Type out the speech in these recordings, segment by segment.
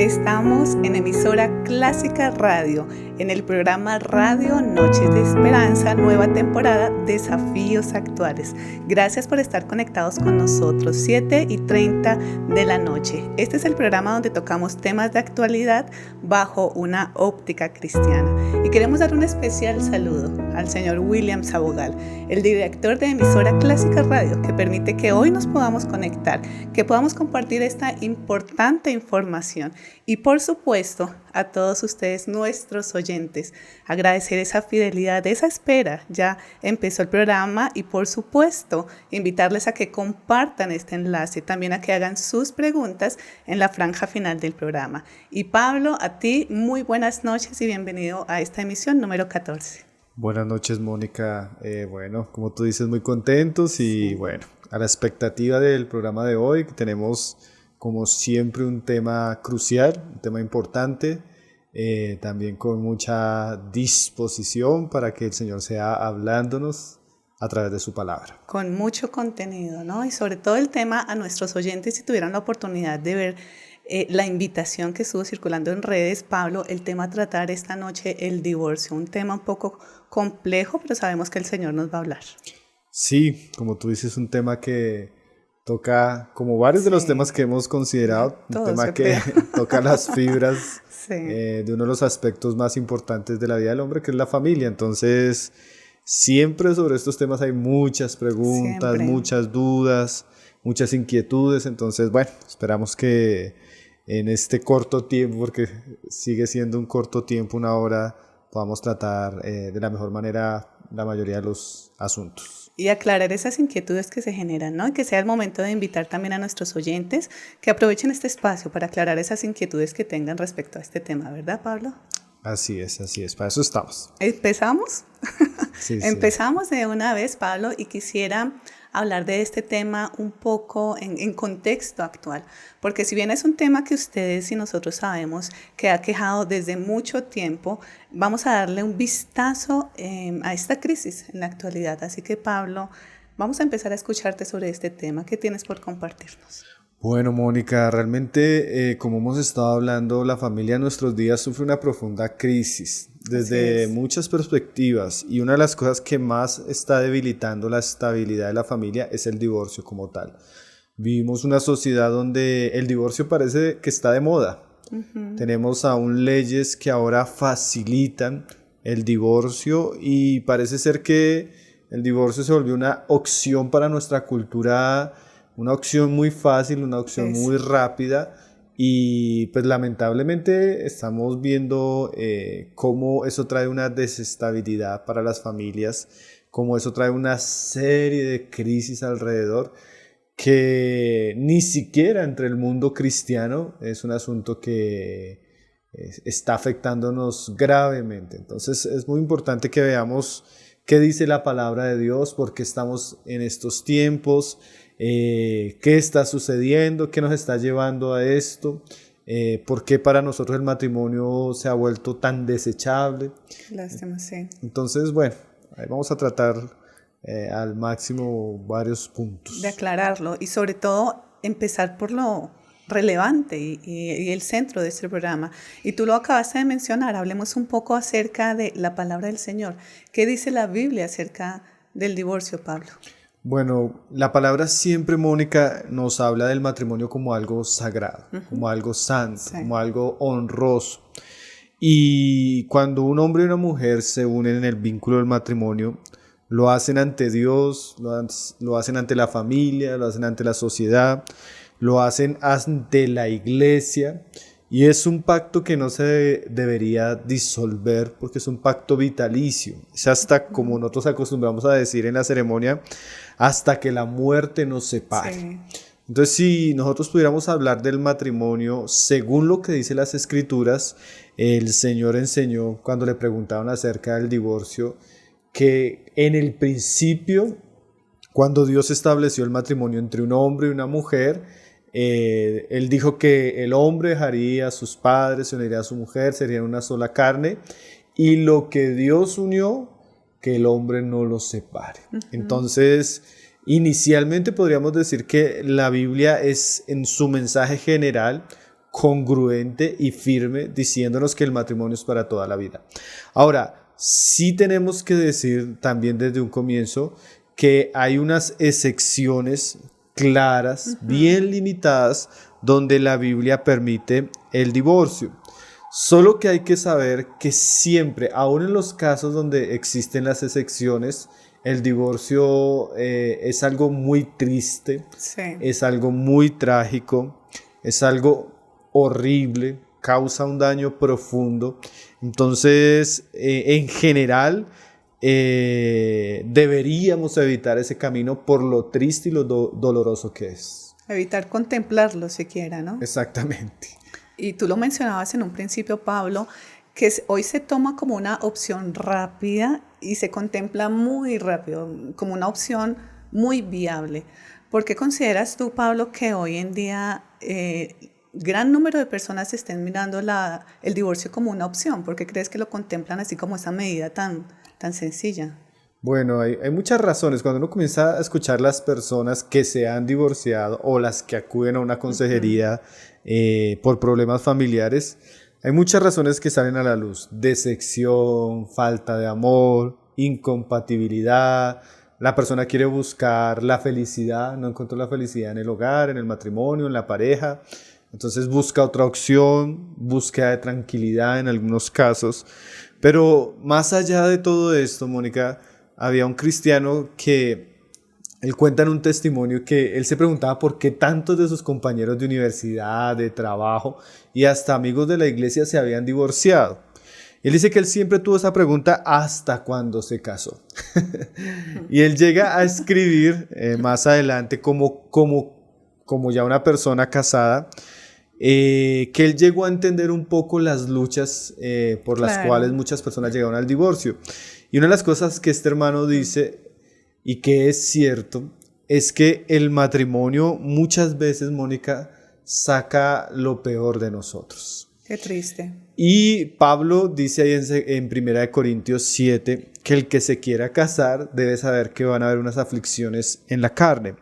Estamos en emisora Clásica Radio, en el programa Radio Noches de Esperanza, nueva temporada, Desafíos Actuales. Gracias por estar conectados con nosotros, 7:30 de la noche. Este es el programa donde tocamos temas de actualidad bajo una óptica cristiana. Y queremos dar un especial saludo al señor William Sabogal, el director de emisora Clásica Radio, que permite que hoy nos podamos conectar, que podamos compartir esta importante información. Y por supuesto, a todos ustedes, nuestros oyentes, agradecer esa fidelidad, esa espera. Ya empezó el programa y por supuesto, invitarles a que compartan este enlace, también a que hagan sus preguntas en la franja final del programa. Y Pablo, a ti, muy buenas noches y bienvenido a esta emisión número 14. Buenas noches, Mónica. Bueno, como tú dices, muy contentos y bueno, a la expectativa del programa de hoy, tenemos como siempre un tema crucial, un tema importante, también con mucha disposición para que el Señor sea hablándonos a través de su palabra. Con mucho contenido, ¿no? Y sobre todo el tema a nuestros oyentes, si tuvieran la oportunidad de ver la invitación que estuvo circulando en redes, Pablo, el tema a tratar esta noche, el divorcio, un tema un poco complejo, pero sabemos que el Señor nos va a hablar. Sí, como tú dices, un tema que toca, como varios de los temas que hemos considerado, un tema que toca las fibras de uno de los aspectos más importantes de la vida del hombre, que es la familia. Entonces, siempre sobre estos temas hay muchas preguntas, muchas dudas, muchas inquietudes. Entonces, bueno, esperamos que en este corto tiempo, porque sigue siendo un corto tiempo, una hora, podamos tratar de la mejor manera la mayoría de los asuntos. Y aclarar esas inquietudes que se generan, ¿no? Y que sea el momento de invitar también a nuestros oyentes que aprovechen este espacio para aclarar esas inquietudes que tengan respecto a este tema, ¿verdad, Pablo? Así es, para eso estamos. ¿Empezamos? Sí. Empezamos de una vez, Pablo, y quisiera hablar de este tema un poco en contexto actual, porque si bien es un tema que ustedes y nosotros sabemos que ha quejado desde mucho tiempo, vamos a darle un vistazo a esta crisis en la actualidad. Así que, Pablo, vamos a empezar a escucharte sobre este tema. ¿Qué tienes por compartirnos? Bueno, Mónica, realmente, como hemos estado hablando, la familia en nuestros días sufre una profunda crisis desde muchas perspectivas, y una de las cosas que más está debilitando la estabilidad de la familia es el divorcio como tal. Vivimos una sociedad donde el divorcio parece que está de moda. Tenemos aún leyes que ahora facilitan el divorcio y parece ser que el divorcio se volvió una opción para nuestra cultura, una opción muy fácil, una opción muy rápida, y pues lamentablemente estamos viendo cómo eso trae una desestabilidad para las familias, cómo eso trae una serie de crisis alrededor que ni siquiera entre el mundo cristiano es un asunto que está afectándonos gravemente. Entonces es muy importante que veamos qué dice la palabra de Dios, por qué estamos en estos tiempos, qué está sucediendo, qué nos está llevando a esto, por qué para nosotros el matrimonio se ha vuelto tan desechable. Lástima, sí. Entonces, bueno, ahí vamos a tratar al máximo varios puntos. De aclararlo y sobre todo empezar por lo relevante y el centro de este programa. Y tú lo acabaste de mencionar, hablemos un poco acerca de la palabra del Señor. ¿Qué dice la Biblia acerca del divorcio, Pablo? Bueno, la palabra siempre, Mónica, nos habla del matrimonio como algo sagrado, como algo santo, como algo honroso. Y cuando un hombre y una mujer se unen en el vínculo del matrimonio, lo hacen ante Dios, lo hacen ante la familia, lo hacen ante la sociedad, lo hacen ante la iglesia, y es un pacto que no se debería disolver porque es un pacto vitalicio. Es hasta, como nosotros acostumbramos a decir en la ceremonia, hasta que la muerte nos separe. Sí. Entonces, si nosotros pudiéramos hablar del matrimonio según lo que dice las Escrituras, el Señor enseñó cuando le preguntaban acerca del divorcio que en el principio, cuando Dios estableció el matrimonio entre un hombre y una mujer, Él dijo que el hombre dejaría a sus padres, se uniría a su mujer, serían una sola carne, y lo que Dios unió, que el hombre no los separe. Entonces, inicialmente podríamos decir que la Biblia es en su mensaje general congruente y firme, diciéndonos que el matrimonio es para toda la vida. Ahora, sí tenemos que decir también desde un comienzo que hay unas excepciones claras, bien limitadas, donde la Biblia permite el divorcio. Solo que hay que saber que siempre, aun en los casos donde existen las excepciones, el divorcio es algo muy triste, Sí. es algo muy trágico, es algo horrible, causa un daño profundo. Entonces, en general, deberíamos evitar ese camino por lo triste y lo doloroso que es. Evitar contemplarlo siquiera, ¿no? Exactamente. Y tú lo mencionabas en un principio, Pablo, que hoy se toma como una opción rápida y se contempla muy rápido, como una opción muy viable. ¿Por qué consideras tú, Pablo, que hoy en día gran número de personas estén mirando el divorcio como una opción? ¿Por qué crees que lo contemplan así como esa medida tan sencilla? Bueno, hay muchas razones. Cuando uno comienza a escuchar las personas que se han divorciado o las que acuden a una consejería por problemas familiares, hay muchas razones que salen a la luz. Decepción, falta de amor, incompatibilidad. La persona quiere buscar la felicidad, no encontró la felicidad en el hogar, en el matrimonio, en la pareja. Entonces busca otra opción, búsqueda de tranquilidad en algunos casos. Pero más allá de todo esto, Mónica, había un cristiano que él cuenta en un testimonio que él se preguntaba por qué tantos de sus compañeros de universidad, de trabajo y hasta amigos de la iglesia se habían divorciado. Él dice que él siempre tuvo esa pregunta hasta cuando se casó. Y él llega a escribir más adelante como ya una persona casada, que él llegó a entender un poco las luchas por las cuales muchas personas llegaron al divorcio. Y una de las cosas que este hermano dice, y que es cierto, es que el matrimonio muchas veces, Mónica, saca lo peor de nosotros. Qué triste. Y Pablo dice ahí en 1 Corintios 7 que el que se quiera casar debe saber que van a haber unas aflicciones en la carne.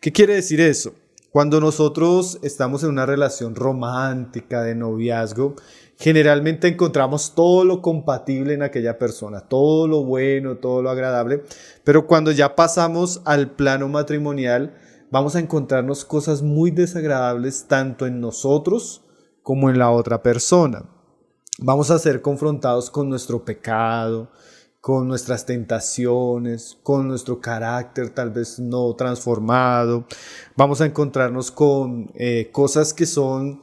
¿Qué quiere decir eso? Cuando nosotros estamos en una relación romántica de noviazgo, generalmente encontramos todo lo compatible en aquella persona, todo lo bueno, todo lo agradable, pero cuando ya pasamos al plano matrimonial, vamos a encontrarnos cosas muy desagradables tanto en nosotros como en la otra persona. Vamos a ser confrontados con nuestro pecado, con nuestras tentaciones, con nuestro carácter tal vez no transformado. Vamos a encontrarnos con cosas que son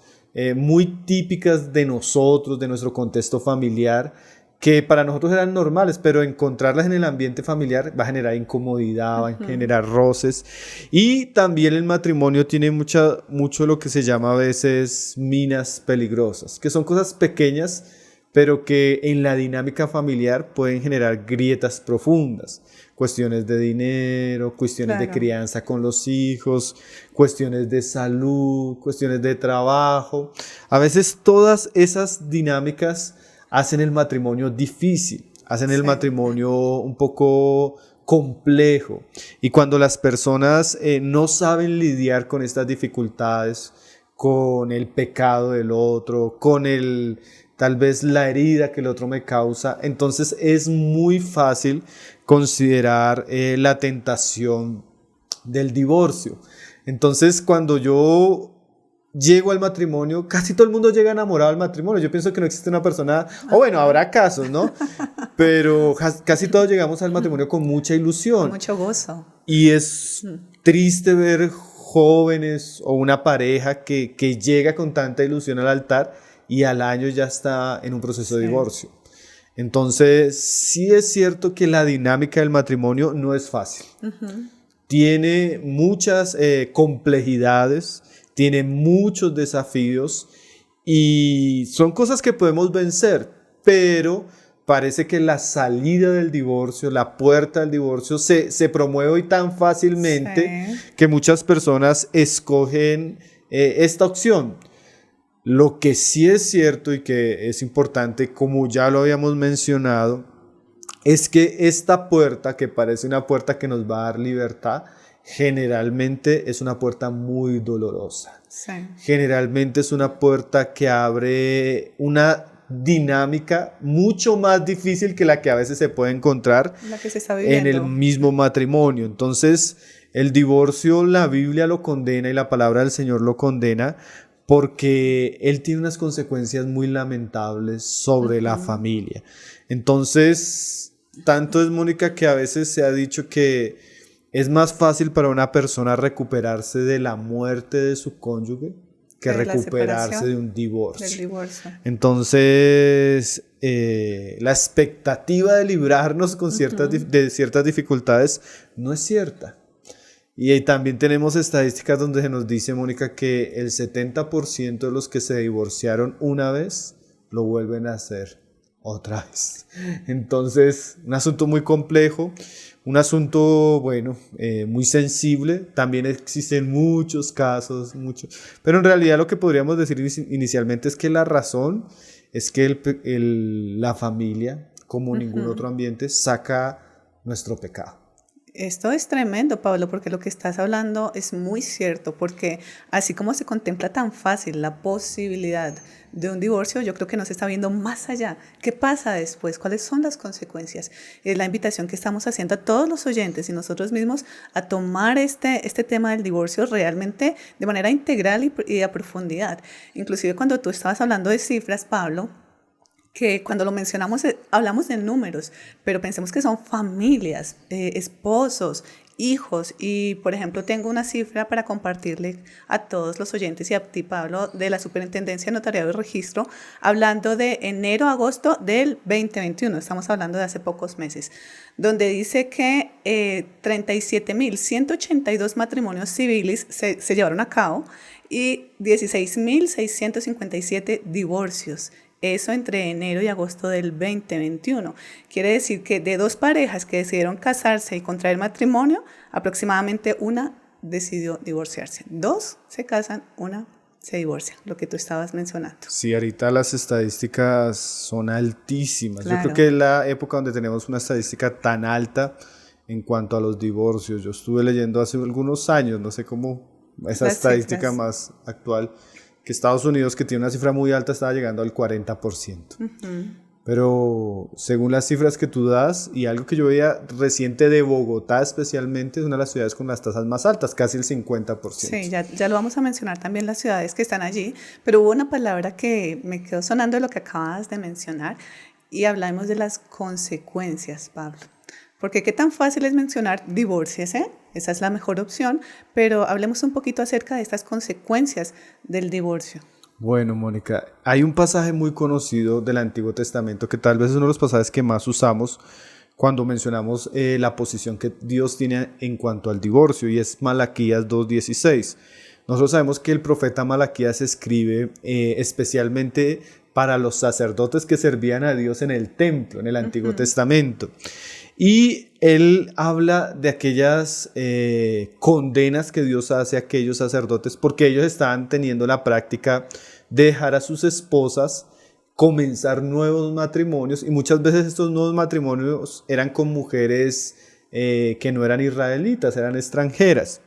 muy típicas de nosotros, de nuestro contexto familiar, que para nosotros eran normales, pero encontrarlas en el ambiente familiar va a generar incomodidad, va a generar roces. Y también el matrimonio tiene mucho lo que se llama a veces minas peligrosas, que son cosas pequeñas, pero que en la dinámica familiar pueden generar grietas profundas. Cuestiones de dinero, cuestiones de crianza con los hijos, cuestiones de salud, cuestiones de trabajo. A veces todas esas dinámicas hacen el matrimonio difícil, hacen el matrimonio un poco complejo. Y cuando las personas no saben lidiar con estas dificultades, con el pecado del otro, con tal vez la herida que el otro me causa, entonces es muy fácil considerar la tentación del divorcio. Entonces, cuando yo llego al matrimonio, casi todo el mundo llega enamorado al matrimonio. Yo pienso que no existe una persona, o bueno, habrá casos, ¿no? Pero casi todos llegamos al matrimonio con mucha ilusión. Con mucho gozo. Y es triste ver jóvenes o una pareja que llega con tanta ilusión al altar y al año ya está en un proceso de divorcio. Entonces, sí es cierto que la dinámica del matrimonio no es fácil. Tiene muchas complejidades, tiene muchos desafíos y son cosas que podemos vencer, pero parece que la salida del divorcio, la puerta del divorcio se promueve hoy tan fácilmente que muchas personas escogen esta opción. Lo que sí es cierto y que es importante, como ya lo habíamos mencionado, es que esta puerta, que parece una puerta que nos va a dar libertad, generalmente es una puerta muy dolorosa. Sí. Generalmente es una puerta que abre una dinámica mucho más difícil que la que a veces se puede encontrar La que se está en el viviendo. mismo matrimonio. Entonces, el divorcio, la Biblia lo condena y la palabra del Señor lo condena porque él tiene unas consecuencias muy lamentables sobre la familia. Entonces, tanto es, Mónica, que a veces se ha dicho que es más fácil para una persona recuperarse de la muerte de su cónyuge que De la recuperarse separación, de un divorcio. del divorcio. Entonces, la expectativa de librarnos con de ciertas dificultades no es cierta. Y ahí también tenemos estadísticas donde se nos dice, Mónica, que el 70% de los que se divorciaron una vez lo vuelven a hacer otra vez. Entonces, un asunto muy complejo, un asunto, bueno, muy sensible. También existen muchos casos, pero en realidad lo que podríamos decir inicialmente es que la razón es que la familia, como ningún otro ambiente, saca nuestro pecado. Esto es tremendo, Pablo, porque lo que estás hablando es muy cierto, porque así como se contempla tan fácil la posibilidad de un divorcio, yo creo que no se está viendo más allá. ¿Qué pasa después? ¿Cuáles son las consecuencias? Es la invitación que estamos haciendo a todos los oyentes y nosotros mismos a tomar este tema del divorcio realmente de manera integral y a profundidad. Inclusive cuando tú estabas hablando de cifras, Pablo, que cuando lo mencionamos hablamos de números, pero pensemos que son familias, esposos, hijos, y por ejemplo tengo una cifra para compartirle a todos los oyentes y a ti, Pablo, de la Superintendencia de Notariado y Registro, hablando de enero a agosto del 2021, estamos hablando de hace pocos meses, donde dice que 37.182 matrimonios civiles se llevaron a cabo y 16.657 divorcios. Eso entre enero y agosto del 2021. Quiere decir que de dos parejas que decidieron casarse y contraer matrimonio, aproximadamente una decidió divorciarse. Dos se casan, una se divorcia, lo que tú estabas mencionando. Sí, ahorita las estadísticas son altísimas. Claro. Yo creo que es la época donde tenemos una estadística tan alta en cuanto a los divorcios. Yo estuve leyendo hace algunos años, no sé cómo, esa Las estadística cifras. más actual, que Estados Unidos, que tiene una cifra muy alta, estaba llegando al 40%. Pero según las cifras que tú das, y algo que yo veía reciente de Bogotá especialmente, es una de las ciudades con las tasas más altas, casi el 50%. Sí, ya lo vamos a mencionar también las ciudades que están allí, pero hubo una palabra que me quedó sonando de lo que acabas de mencionar y hablamos de las consecuencias, Pablo. Porque qué tan fácil es mencionar divórciese, esa es la mejor opción, pero hablemos un poquito acerca de estas consecuencias del divorcio. Bueno, Mónica, hay un pasaje muy conocido del Antiguo Testamento que tal vez es uno de los pasajes que más usamos cuando mencionamos la posición que Dios tiene en cuanto al divorcio, y es Malaquías 2:16. Nosotros sabemos que el profeta Malaquías escribe especialmente para los sacerdotes que servían a Dios en el templo, en el Antiguo Testamento. Y él habla de aquellas condenas que Dios hace a aquellos sacerdotes porque ellos estaban teniendo la práctica de dejar a sus esposas comenzar nuevos matrimonios, y muchas veces estos nuevos matrimonios eran con mujeres que no eran israelitas, eran extranjeras.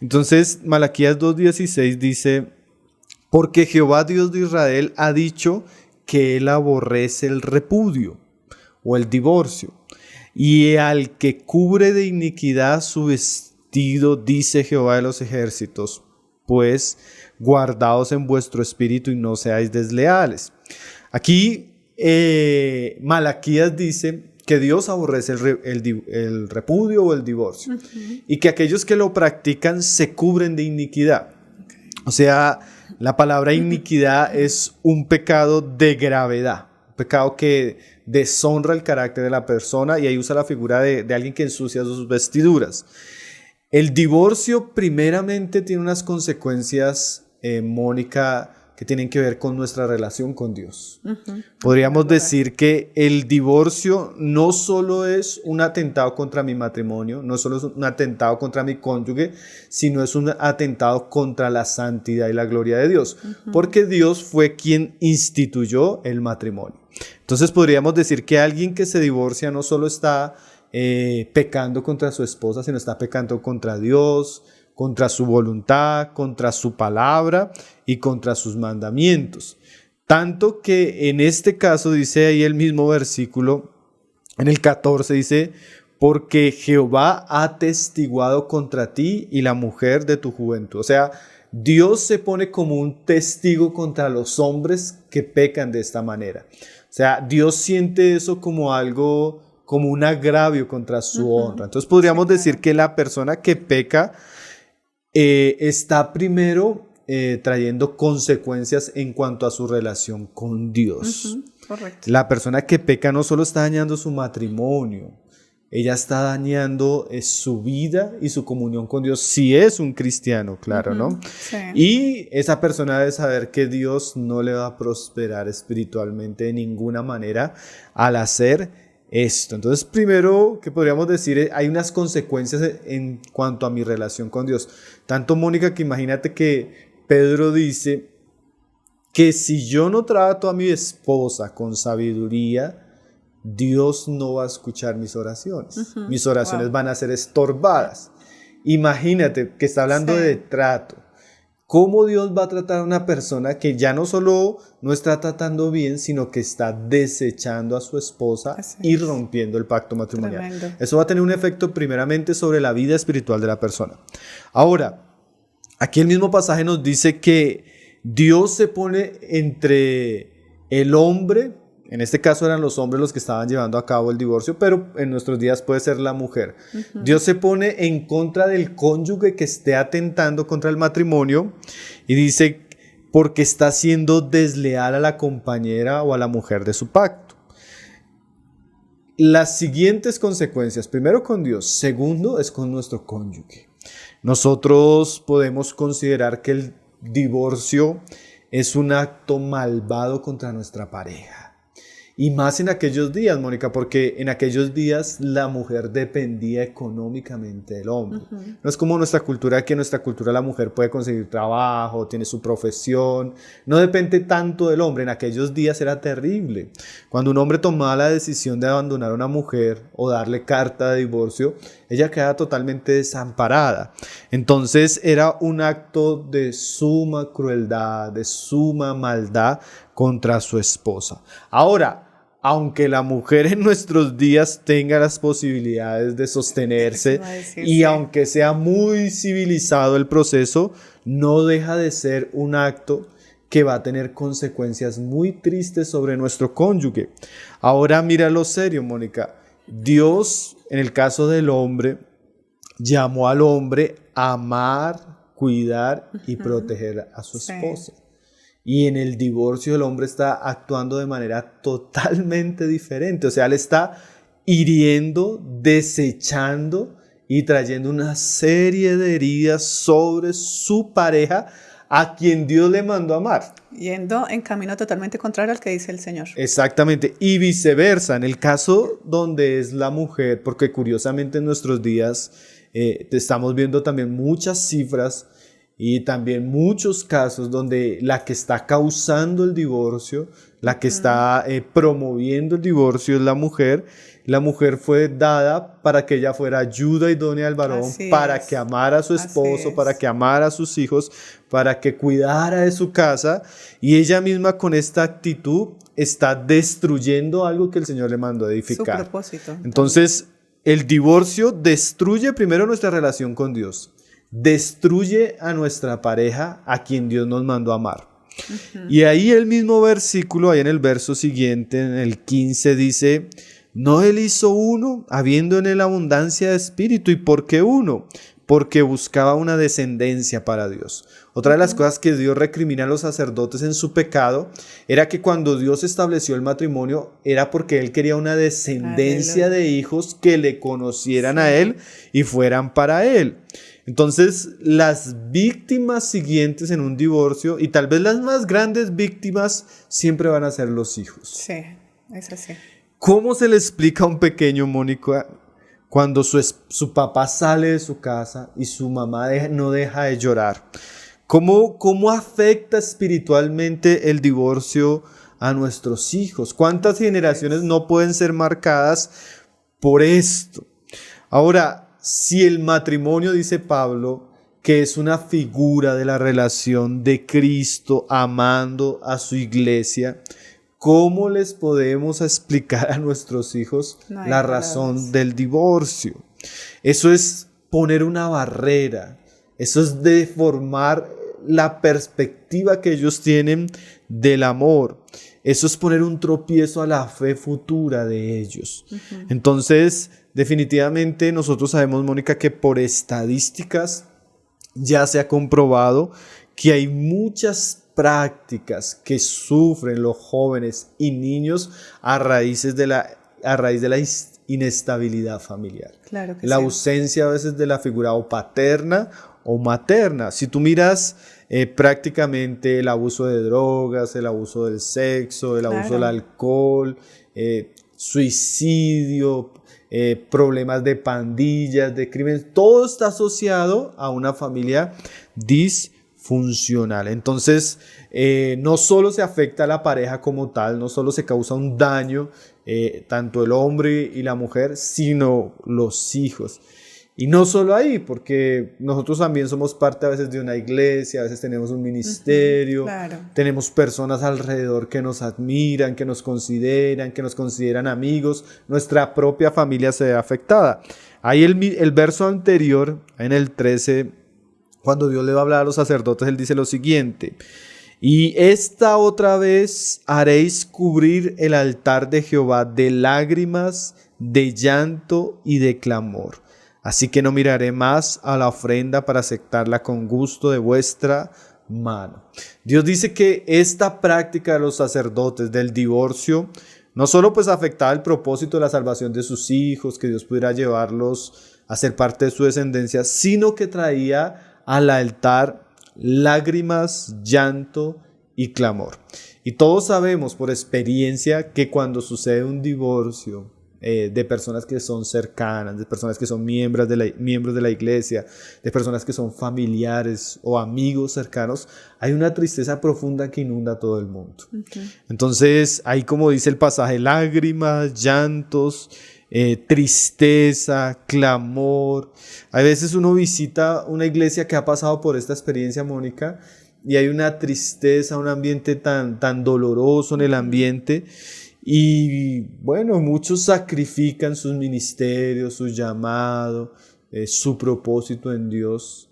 Entonces Malaquías 2:16 dice: porque Jehová Dios de Israel ha dicho que él aborrece el repudio o el divorcio, y al que cubre de iniquidad su vestido, dice Jehová de los ejércitos, pues guardaos en vuestro espíritu y no seáis desleales. Aquí Malaquías dice que Dios aborrece el repudio o el divorcio, y que aquellos que lo practican se cubren de iniquidad. O sea, la palabra iniquidad es un pecado de gravedad, un pecado que deshonra el carácter de la persona, y ahí usa la figura de alguien que ensucia sus vestiduras. El divorcio primeramente tiene unas consecuencias, Mónica, que tienen que ver con nuestra relación con Dios. Podríamos decir que el divorcio no solo es un atentado contra mi matrimonio, no solo es un atentado contra mi cónyuge, sino es un atentado contra la santidad y la gloria de Dios, porque Dios fue quien instituyó el matrimonio. Entonces podríamos decir que alguien que se divorcia no solo está pecando contra su esposa, sino está pecando contra Dios, contra su voluntad, contra su palabra y contra sus mandamientos. Tanto que en este caso dice ahí el mismo versículo, en el 14 dice, porque Jehová ha atestiguado contra ti y la mujer de tu juventud. O sea, Dios se pone como un testigo contra los hombres que pecan de esta manera. O sea, Dios siente eso como algo, como un agravio contra su honra. Entonces podríamos decir que la persona que peca está primero trayendo consecuencias en cuanto a su relación con Dios. Correcto. La persona que peca no solo está dañando su matrimonio, ella está dañando su vida y su comunión con Dios, si es un cristiano, claro, ¿no? Sí. Y esa persona debe saber que Dios no le va a prosperar espiritualmente de ninguna manera al hacer esto. Entonces, primero que podríamos decir, hay unas consecuencias en cuanto a mi relación con Dios. Tanto, Mónica, que imagínate que Pedro dice que si yo no trato a mi esposa con sabiduría, Dios no va a escuchar mis oraciones. Mis oraciones van a ser estorbadas. Imagínate que está hablando de trato. ¿Cómo Dios va a tratar a una persona que ya no solo no está tratando bien, sino que está desechando a su esposa y rompiendo el pacto matrimonial? Tremendo. Eso va a tener un efecto primeramente sobre la vida espiritual de la persona. Ahora, aquí el mismo pasaje nos dice que Dios se pone entre el hombre, en este caso eran los hombres los que estaban llevando a cabo el divorcio, pero en nuestros días puede ser la mujer. Dios se pone en contra del cónyuge que esté atentando contra el matrimonio y dice porque está siendo desleal a la compañera o a la mujer de su pacto. Las siguientes consecuencias, primero con Dios, segundo es con nuestro cónyuge. Nosotros podemos considerar que el divorcio es un acto malvado contra nuestra pareja. Y más en aquellos días, Mónica, porque en aquellos días la mujer dependía económicamente del hombre. No es como nuestra cultura, que en nuestra cultura la mujer puede conseguir trabajo, tiene su profesión, no depende tanto del hombre. En aquellos días era terrible. Cuando un hombre tomaba la decisión de abandonar a una mujer o darle carta de divorcio, ella quedaba totalmente desamparada. Entonces era un acto de suma crueldad, de suma maldad contra su esposa. Ahora, aunque la mujer en nuestros días tenga las posibilidades de sostenerse y aunque sea muy civilizado el proceso, no deja de ser un acto que va a tener consecuencias muy tristes sobre nuestro cónyuge. Ahora mira lo serio, Mónica. Dios, en el caso del hombre, llamó al hombre a amar, cuidar y proteger a su esposa. Y en el divorcio el hombre está actuando de manera totalmente diferente. O sea, él está hiriendo, desechando y trayendo una serie de heridas sobre su pareja a quien Dios le mandó a amar. Yendo en camino totalmente contrario al que dice el Señor. Exactamente. Y viceversa, en el caso donde es la mujer, porque curiosamente en nuestros días estamos viendo también muchas cifras y también muchos casos donde la que está causando el divorcio, la que está promoviendo el divorcio es la mujer. La mujer fue dada para que ella fuera ayuda idónea al varón, para que amara a su esposo, para que amara a sus hijos, para que cuidara de su casa. Y ella misma con esta actitud está destruyendo algo que el Señor le mandó a edificar. Su propósito. Entonces, el divorcio destruye primero nuestra relación con Dios. Destruye a nuestra pareja, a quien Dios nos mandó a amar. Y ahí el mismo versículo, ahí en el verso siguiente, en el 15, dice: no él hizo uno, habiendo en él abundancia de espíritu. ¿Y por qué uno? Porque buscaba una descendencia para Dios. Otra de las cosas que Dios recrimina a los sacerdotes en su pecado era que cuando Dios estableció el matrimonio era porque Él quería una descendencia de hijos que le conocieran a Él y fueran para Él. Entonces, las víctimas siguientes en un divorcio, y tal vez las más grandes víctimas, siempre van a ser los hijos. Sí, es así. ¿Cómo se le explica a un pequeño, Mónica, cuando su papá sale de su casa y su mamá no deja de llorar? ¿Cómo afecta espiritualmente el divorcio a nuestros hijos. ¿Cuántas generaciones no pueden ser marcadas por esto? Ahora, si el matrimonio, dice Pablo, que es una figura de la relación de Cristo amando a su iglesia, ¿cómo les podemos explicar a nuestros hijos la razón del divorcio? Eso es poner una barrera, eso es deformar la perspectiva que ellos tienen del amor. Eso es poner un tropiezo a la fe futura de ellos. Entonces, definitivamente nosotros sabemos, Mónica, que por estadísticas ya se ha comprobado que hay muchas prácticas que sufren los jóvenes y niños a raíz de la inestabilidad familiar. Claro que la sí. ausencia a veces de la figura o paterna o materna. Si tú miras prácticamente el abuso de drogas, el abuso del sexo, el abuso del alcohol, suicidio, problemas de pandillas, de crimen, todo está asociado a una familia disfuncional. Entonces, no solo se afecta a la pareja como tal, no solo se causa un daño, tanto el hombre y la mujer, sino los hijos. Y no solo ahí, porque nosotros también somos parte a veces de una iglesia, a veces tenemos un ministerio, claro. Tenemos personas alrededor que nos admiran, que nos consideran amigos, nuestra propia familia se ve afectada. Ahí el verso anterior, en el 13, cuando Dios le va a hablar a los sacerdotes, él dice lo siguiente: y esta otra vez haréis cubrir el altar de Jehová de lágrimas, de llanto y de clamor. Así que no miraré más a la ofrenda para aceptarla con gusto de vuestra mano. Dios dice que esta práctica de los sacerdotes del divorcio no solo pues afectaba el propósito de la salvación de sus hijos, que Dios pudiera llevarlos a ser parte de su descendencia, sino que traía al altar lágrimas, llanto y clamor. Y todos sabemos por experiencia que cuando sucede un divorcio, de personas que son cercanas, de personas que son miembros de la iglesia, de personas que son familiares o amigos cercanos, hay una tristeza profunda que inunda a todo el mundo. Entonces, ahí como dice el pasaje, lágrimas, llantos, tristeza, clamor. A veces uno visita una iglesia que ha pasado por esta experiencia, Mónica, y hay una tristeza, un ambiente tan doloroso en el ambiente. Y bueno, muchos sacrifican sus ministerios, su llamado, su propósito en Dios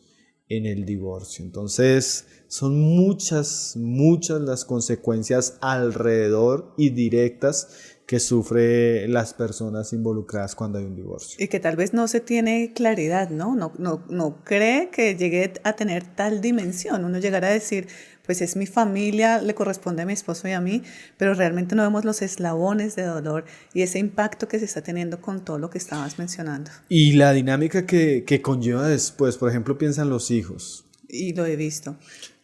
en el divorcio. Entonces son muchas las consecuencias alrededor y directas que sufren las personas involucradas cuando hay un divorcio. Y que tal vez no se tiene claridad, ¿no? No cree que llegue a tener tal dimensión. Uno llegará a decir, pues es mi familia, le corresponde a mi esposo y a mí, pero realmente no vemos los eslabones de dolor y ese impacto que se está teniendo con todo lo que estabas mencionando. Y la dinámica que conlleva después, por ejemplo, piensan los hijos. Y lo he visto.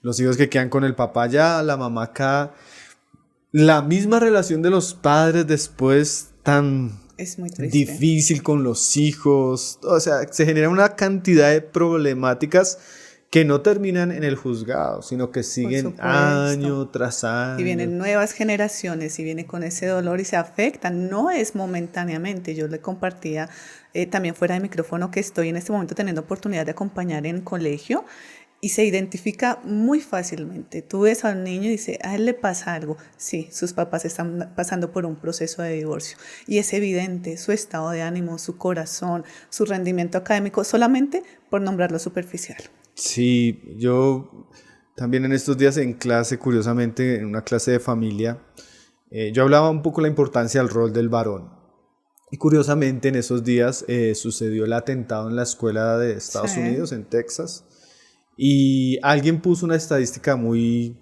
Los hijos que quedan con el papá allá, la mamá acá. La misma relación de los padres después tan es muy triste, difícil con los hijos. O sea, se genera una cantidad de problemáticas que no terminan en el juzgado, sino que siguen año tras año. Y vienen nuevas generaciones y vienen con ese dolor y se afectan. No es momentáneamente. Yo le compartía también fuera de micrófono que estoy en este momento teniendo oportunidad de acompañar en colegio. Y se identifica muy fácilmente. Tú ves a un niño y dices, a él le pasa algo. Sí, sus papás están pasando por un proceso de divorcio. Y es evidente su estado de ánimo, su corazón, su rendimiento académico, solamente por nombrarlo superficial. Sí, yo también en estos días en clase, curiosamente, en una clase de familia, yo hablaba un poco de la importancia del rol del varón. Y curiosamente en esos días sucedió el atentado en la escuela de Estados Unidos, en Texas. Y alguien puso una estadística muy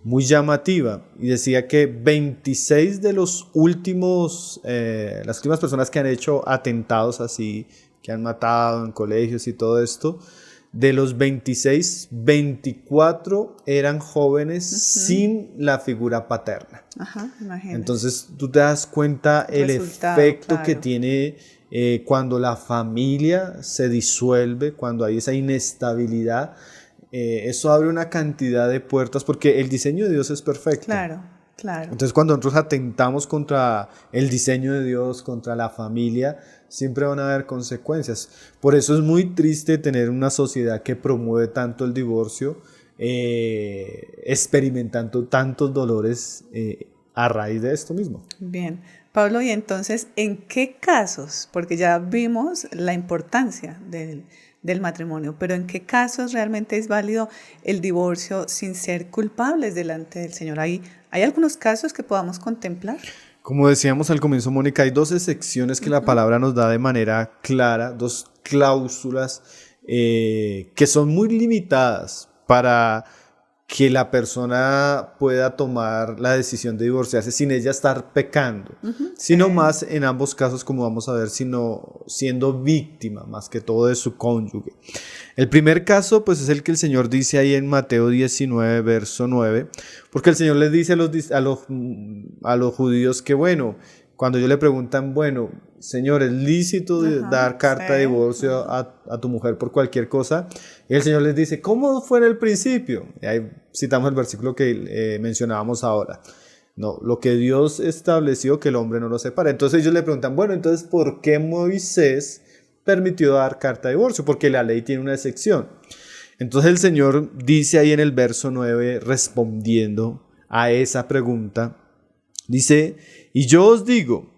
llamativa y decía que 26 de las últimas personas que han hecho atentados así, que han matado en colegios y todo esto, de los 26, 24 eran jóvenes sin la figura paterna. Imagínate. Entonces tú te das cuenta el efecto que tiene cuando la familia se disuelve, cuando hay esa inestabilidad. Eso abre una cantidad de puertas porque el diseño de Dios es perfecto. Claro. Claro. Entonces, cuando nosotros atentamos contra el diseño de Dios, contra la familia, siempre van a haber consecuencias. Por eso es muy triste tener una sociedad que promueve tanto el divorcio, experimentando tantos dolores a raíz de esto mismo. Bien. Pablo, y entonces, ¿en qué casos? Porque ya vimos la importancia del matrimonio, pero ¿en qué casos realmente es válido el divorcio sin ser culpables delante del Señor? ¿Hay algunos casos que podamos contemplar? Como decíamos al comienzo, Mónica, hay dos excepciones que la palabra nos da de manera clara, dos cláusulas que son muy limitadas para que la persona pueda tomar la decisión de divorciarse sin ella estar pecando, sino más en ambos casos, como vamos a ver, sino siendo víctima más que todo de su cónyuge. El primer caso pues es el que el Señor dice ahí en Mateo 19, verso 9, porque el Señor les dice a los judíos que bueno, cuando ellos le preguntan, bueno, Señor, ¿es lícito dar carta de divorcio a tu mujer por cualquier cosa? Y el Señor les dice, ¿cómo fue en el principio? Y ahí citamos el versículo que mencionábamos ahora. No, lo que Dios estableció, que el hombre no lo separa. Entonces ellos le preguntan, bueno, entonces, ¿por qué Moisés permitió dar carta de divorcio? Porque la ley tiene una excepción. Entonces el Señor dice ahí en el verso 9, respondiendo a esa pregunta, dice, y yo os digo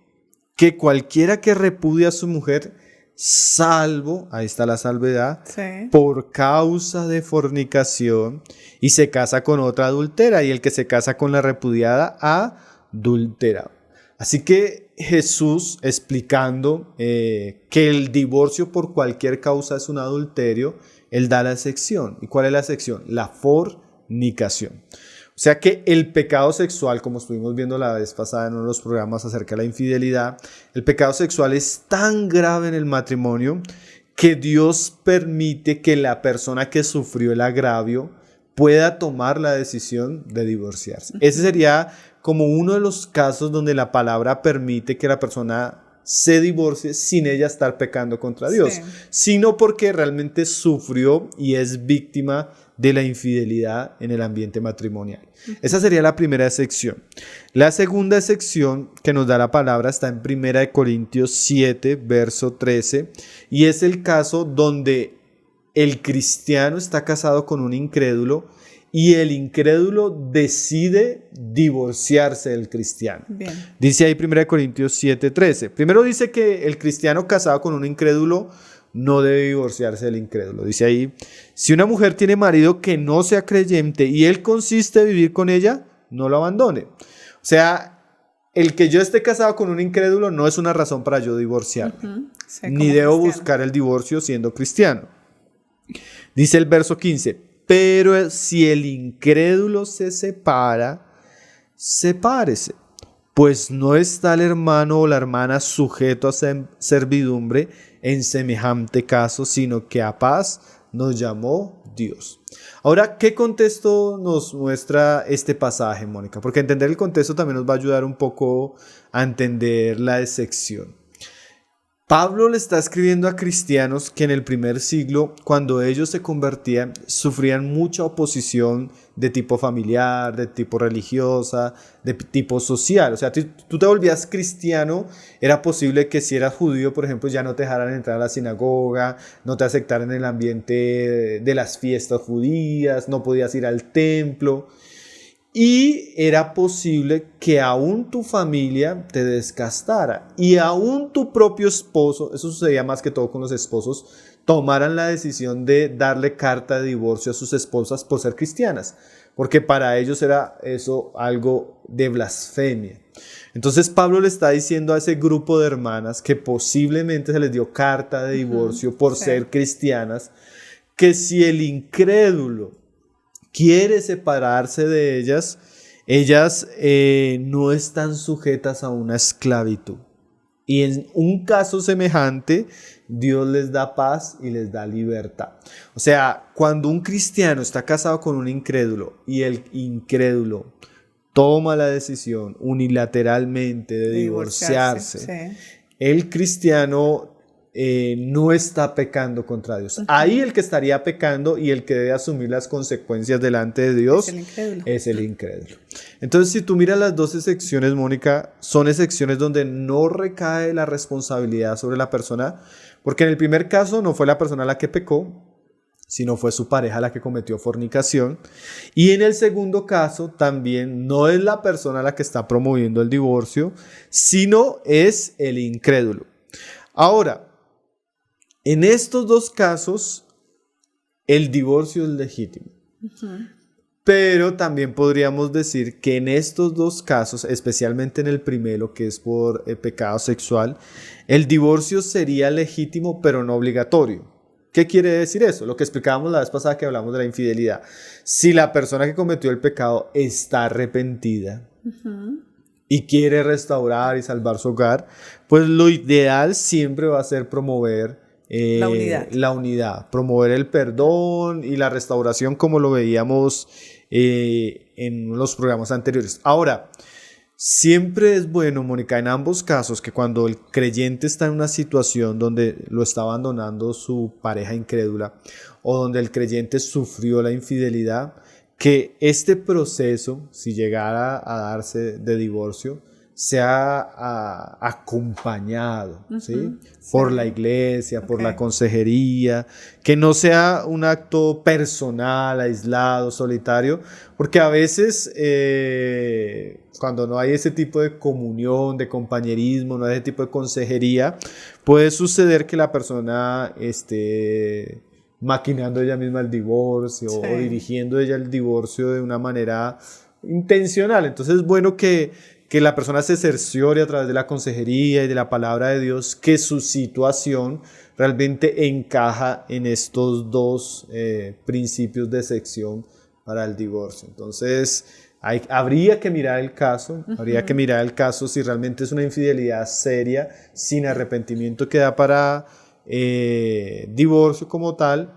que cualquiera que repudia a su mujer, salvo, ahí está la salvedad, por causa de fornicación, y se casa con otra adúltera, y el que se casa con la repudiada, adúltera. Así que Jesús, explicando que el divorcio por cualquier causa es un adulterio, Él da la excepción. ¿Y cuál es la excepción? La fornicación. O sea que el pecado sexual, como estuvimos viendo la vez pasada en uno de los programas acerca de la infidelidad, el pecado sexual es tan grave en el matrimonio que Dios permite que la persona que sufrió el agravio pueda tomar la decisión de divorciarse. Ese sería como uno de los casos donde la palabra permite que la persona se divorcie sin ella estar pecando contra Dios, sino porque realmente sufrió y es víctima de la infidelidad en el ambiente matrimonial. Esa sería la primera excepción. La segunda excepción que nos da la palabra está en 1 Corintios 7, verso 13, y es el caso donde el cristiano está casado con un incrédulo y el incrédulo decide divorciarse del cristiano. Bien. Dice ahí 1 Corintios 7, 13. Primero dice que el cristiano casado con un incrédulo no debe divorciarse del incrédulo. Dice ahí, si una mujer tiene marido que no sea creyente y él consiste en vivir con ella, no lo abandone. O sea, el que yo esté casado con un incrédulo no es una razón para yo divorciarme. Ni debo buscar el divorcio siendo cristiano. Dice el verso 15, pero si el incrédulo se separa, sepárese. Pues no está el hermano o la hermana sujeto a servidumbre en semejante caso, sino que a paz nos llamó Dios. Ahora, ¿qué contexto nos muestra este pasaje, Mónica? Porque entender el contexto también nos va a ayudar un poco a entender la excepción. Pablo le está escribiendo a cristianos que en el primer siglo, cuando ellos se convertían, sufrían mucha oposición de tipo familiar, de tipo religiosa, de tipo social. O sea, tú te volvías cristiano, era posible que si eras judío, por ejemplo, ya no te dejaran entrar a la sinagoga, no te aceptaran en el ambiente de las fiestas judías, no podías ir al templo. Y era posible que aún tu familia te descastara y aún tu propio esposo, eso sucedía más que todo con los esposos, tomaran la decisión de darle carta de divorcio a sus esposas por ser cristianas, porque para ellos era eso algo de blasfemia. Entonces Pablo le está diciendo a ese grupo de hermanas que posiblemente se les dio carta de divorcio por ser cristianas, que si el incrédulo quiere separarse de ellas, no están sujetas a una esclavitud. Y en un caso semejante, Dios les da paz y les da libertad. O sea, cuando un cristiano está casado con un incrédulo y el incrédulo toma la decisión unilateralmente de divorciarse, el cristiano no está pecando contra Dios. Ahí el que estaría pecando y el que debe asumir las consecuencias delante de Dios es el incrédulo. Entonces, si tú miras las dos excepciones, Mónica, son excepciones donde no recae la responsabilidad sobre la persona, porque en el primer caso no fue la persona la que pecó, sino fue su pareja la que cometió fornicación. Y en el segundo caso también no es la persona la que está promoviendo el divorcio, sino es el incrédulo. Ahora, en estos dos casos, el divorcio es legítimo. Pero también podríamos decir que en estos dos casos, especialmente en el primero, que es por pecado sexual, el divorcio sería legítimo, pero no obligatorio. ¿Qué quiere decir eso? Lo que explicábamos la vez pasada que hablamos de la infidelidad. Si la persona que cometió el pecado está arrepentida y quiere restaurar y salvar su hogar, pues lo ideal siempre va a ser promover la unidad, promover el perdón y la restauración, como lo veíamos en los programas anteriores. Ahora, siempre es bueno, Mónica, en ambos casos, que cuando el creyente está en una situación donde lo está abandonando su pareja incrédula o donde el creyente sufrió la infidelidad, que este proceso, si llegara a darse de divorcio, sea acompañado, ¿sí? Por la iglesia, por la consejería, que no sea un acto personal, aislado, solitario, porque a veces cuando no hay ese tipo de comunión, de compañerismo, no hay ese tipo de consejería, puede suceder que la persona esté maquinando ella misma el divorcio o dirigiendo ella el divorcio de una manera intencional. Entonces es bueno que la persona se cerciore a través de la consejería y de la palabra de Dios que su situación realmente encaja en estos dos principios de excepción para el divorcio. Entonces habría que mirar el caso, si realmente es una infidelidad seria, sin arrepentimiento, que da para divorcio como tal.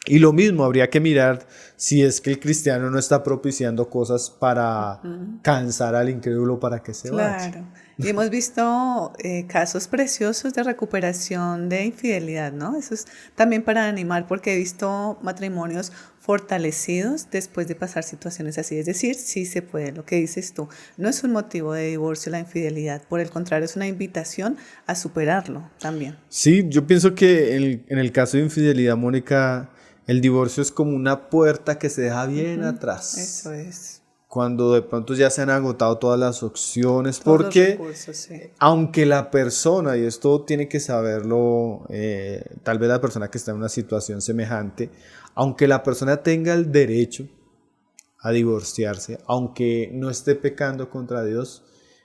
Y lo mismo, habría que mirar si es que el cristiano no está propiciando cosas para cansar al incrédulo para que se vaya. Claro, y hemos visto casos preciosos de recuperación de infidelidad, ¿no? Eso es también para animar, porque he visto matrimonios fortalecidos después de pasar situaciones así. Es decir, sí se puede, lo que dices tú. No es un motivo de divorcio la infidelidad, por el contrario, es una invitación a superarlo también. Sí, yo pienso que en el caso de infidelidad, Mónica, el divorcio es como una puerta que se deja bien atrás. Eso es. Cuando de pronto ya se han agotado todas las opciones, todos porque los recursos, sí. Aunque la persona, y esto tiene que saberlo tal vez la persona que está en una situación semejante, aunque la persona tenga el derecho a divorciarse, aunque no esté pecando contra Dios,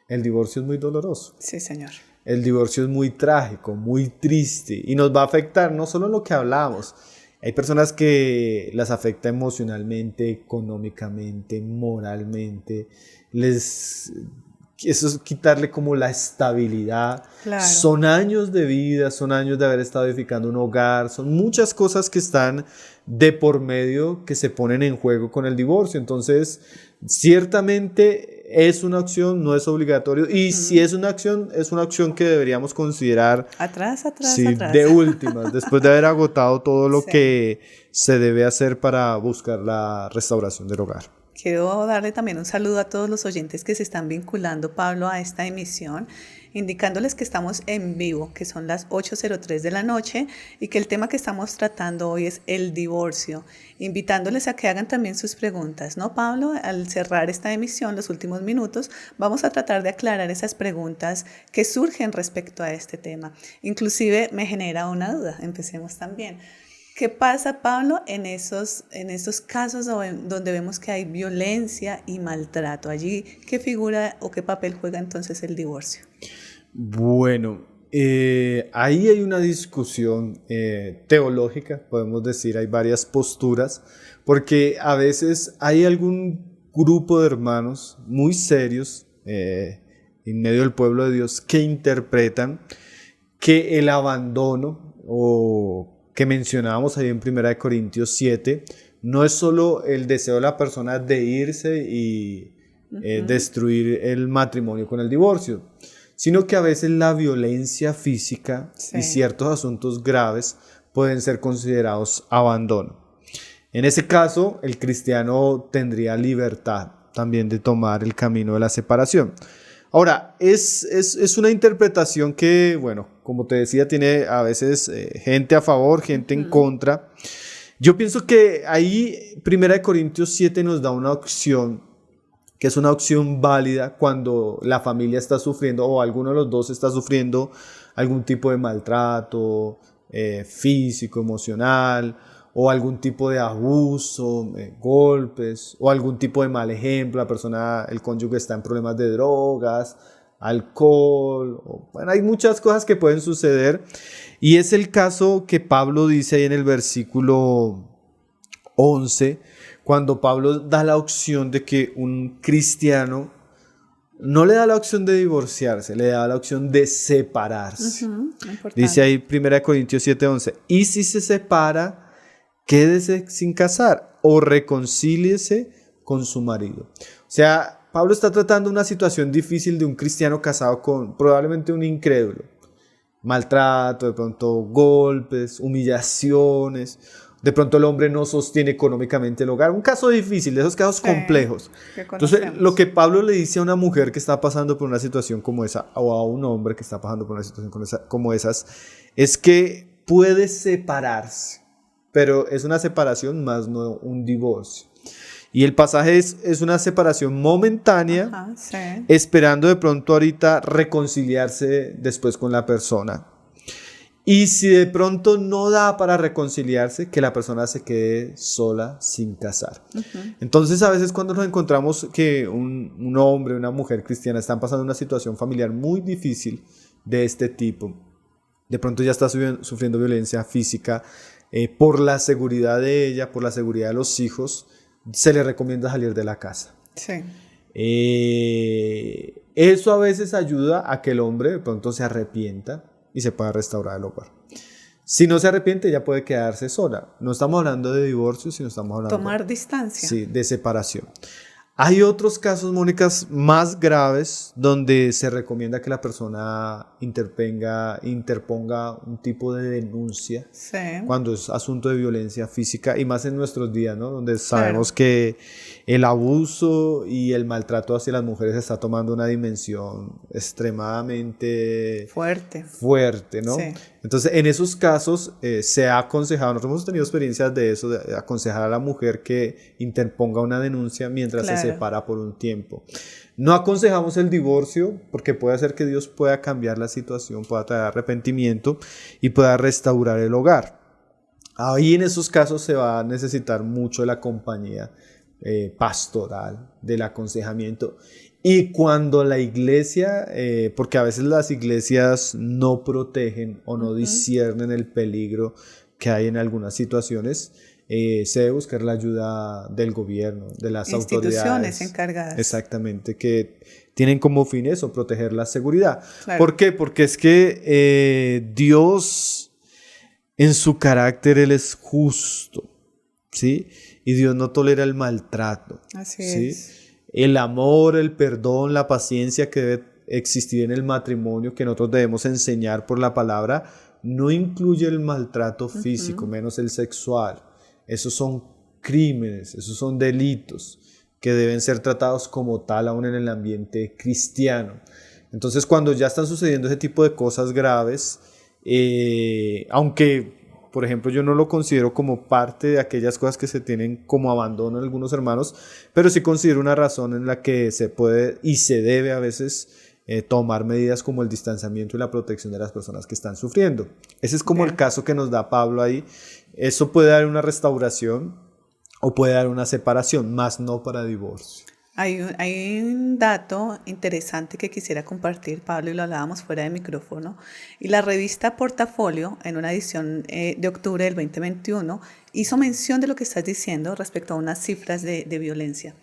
el divorcio es muy doloroso. Sí, señor. El divorcio es muy trágico, muy triste, y nos va a afectar no solo en lo que hablamos. Hay personas que las afecta emocionalmente, económicamente, moralmente. Eso es quitarle como la estabilidad. Claro. Son años de vida, son años de haber estado edificando un hogar. Son muchas cosas que están de por medio que se ponen en juego con el divorcio. Entonces, ciertamente es una opción, no es obligatorio. Y si es una acción que deberíamos considerar atrás. De últimas, después de haber agotado todo lo que se debe hacer para buscar la restauración del hogar. Quiero darle también un saludo a todos los oyentes que se están vinculando, Pablo, a esta emisión, indicándoles que estamos en vivo, que son las 8:03 de la noche y que el tema que estamos tratando hoy es el divorcio, invitándoles a que hagan también sus preguntas, ¿no, Pablo? Al cerrar esta emisión, los últimos minutos, vamos a tratar de aclarar esas preguntas que surgen respecto a este tema. Inclusive me genera una duda, empecemos también. ¿Qué pasa, Pablo, en esos casos donde vemos que hay violencia y maltrato? Allí, ¿qué figura o qué papel juega entonces el divorcio? Bueno, ahí hay una discusión teológica, podemos decir, hay varias posturas, porque a veces hay algún grupo de hermanos muy serios en medio del pueblo de Dios que interpretan que el abandono o que mencionábamos ahí en 1 Corintios 7, no es solo el deseo de la persona de irse y destruir el matrimonio con el divorcio, sino que a veces la violencia física y ciertos asuntos graves pueden ser considerados abandono. En ese caso, el cristiano tendría libertad también de tomar el camino de la separación. Ahora, es una interpretación que, bueno, como te decía, tiene a veces gente a favor, gente en contra. Yo pienso que ahí 1 Corintios 7 nos da una opción, que es una opción válida cuando la familia está sufriendo o alguno de los dos está sufriendo algún tipo de maltrato físico, emocional, o algún tipo de abuso, golpes, o algún tipo de mal ejemplo. La persona, el cónyuge está en problemas de drogas, alcohol, bueno, hay muchas cosas que pueden suceder. Y es el caso que Pablo dice ahí en el versículo 11, cuando Pablo da la opción de que un cristiano no le da la opción de divorciarse, le da la opción de separarse. Dice ahí 1 Corintios 7:11, y si se separa, quédese sin casar o reconcíliese con su marido. O sea, Pablo está tratando una situación difícil de un cristiano casado con probablemente un incrédulo. Maltrato, de pronto golpes, humillaciones. De pronto el hombre no sostiene económicamente el hogar. Un caso difícil, de esos casos complejos. Entonces, lo que Pablo le dice a una mujer que está pasando por una situación como esa, o a un hombre que está pasando por una situación como esas, es que puede separarse. Pero es una separación más no un divorcio. Y el pasaje es una separación momentánea, esperando de pronto ahorita reconciliarse después con la persona. Y si de pronto no da para reconciliarse, que la persona se quede sola sin casar. Entonces a veces cuando nos encontramos que un hombre, una mujer cristiana están pasando una situación familiar muy difícil de este tipo, de pronto ya está sufriendo violencia física, por la seguridad de ella, por la seguridad de los hijos, se le recomienda salir de la casa. Eso a veces ayuda a que el hombre de pronto se arrepienta y se pueda restaurar el hogar. Si no se arrepiente, ella puede quedarse sola. No estamos hablando de divorcio, sino estamos hablando... Tomar distancia. Sí, de separación. Hay otros casos, Mónica, más graves donde se recomienda que la persona interponga un tipo de denuncia cuando es asunto de violencia física y más en nuestros días, ¿no? Donde sabemos que el abuso y el maltrato hacia las mujeres está tomando una dimensión extremadamente fuerte, ¿no? Entonces, en esos casos se ha aconsejado, nosotros hemos tenido experiencias de eso, de aconsejar a la mujer que interponga una denuncia mientras se separa por un tiempo. No aconsejamos el divorcio porque puede hacer que Dios pueda cambiar la situación, pueda traer arrepentimiento y pueda restaurar el hogar. Ahí en esos casos se va a necesitar mucho de la compañía pastoral, del aconsejamiento. Y cuando la iglesia, porque a veces las iglesias no protegen o no disciernen el peligro que hay en algunas situaciones, se debe buscar la ayuda del gobierno, de las instituciones encargadas. Exactamente, que tienen como fin eso, proteger la seguridad. ¿Por qué? Porque es que Dios en su carácter, Él es justo, ¿sí? Y Dios no tolera el maltrato. Así es. El amor, el perdón, la paciencia que debe existir en el matrimonio, que nosotros debemos enseñar por la palabra, no incluye el maltrato físico, menos el sexual. Esos son crímenes, esos son delitos que deben ser tratados como tal aún en el ambiente cristiano. Entonces, cuando ya están sucediendo ese tipo de cosas graves, aunque, por ejemplo, yo no lo considero como parte de aquellas cosas que se tienen como abandono en algunos hermanos, pero sí considero una razón en la que se puede y se debe a veces tomar medidas como el distanciamiento y la protección de las personas que están sufriendo. Ese es como el caso que nos da Pablo ahí. Eso puede dar una restauración o puede dar una separación, más no para divorcio. Hay un dato interesante que quisiera compartir, Pablo, y lo hablábamos fuera de micrófono. Y la revista Portafolio, en una edición de octubre del 2021, hizo mención de lo que estás diciendo respecto a unas cifras de violencia.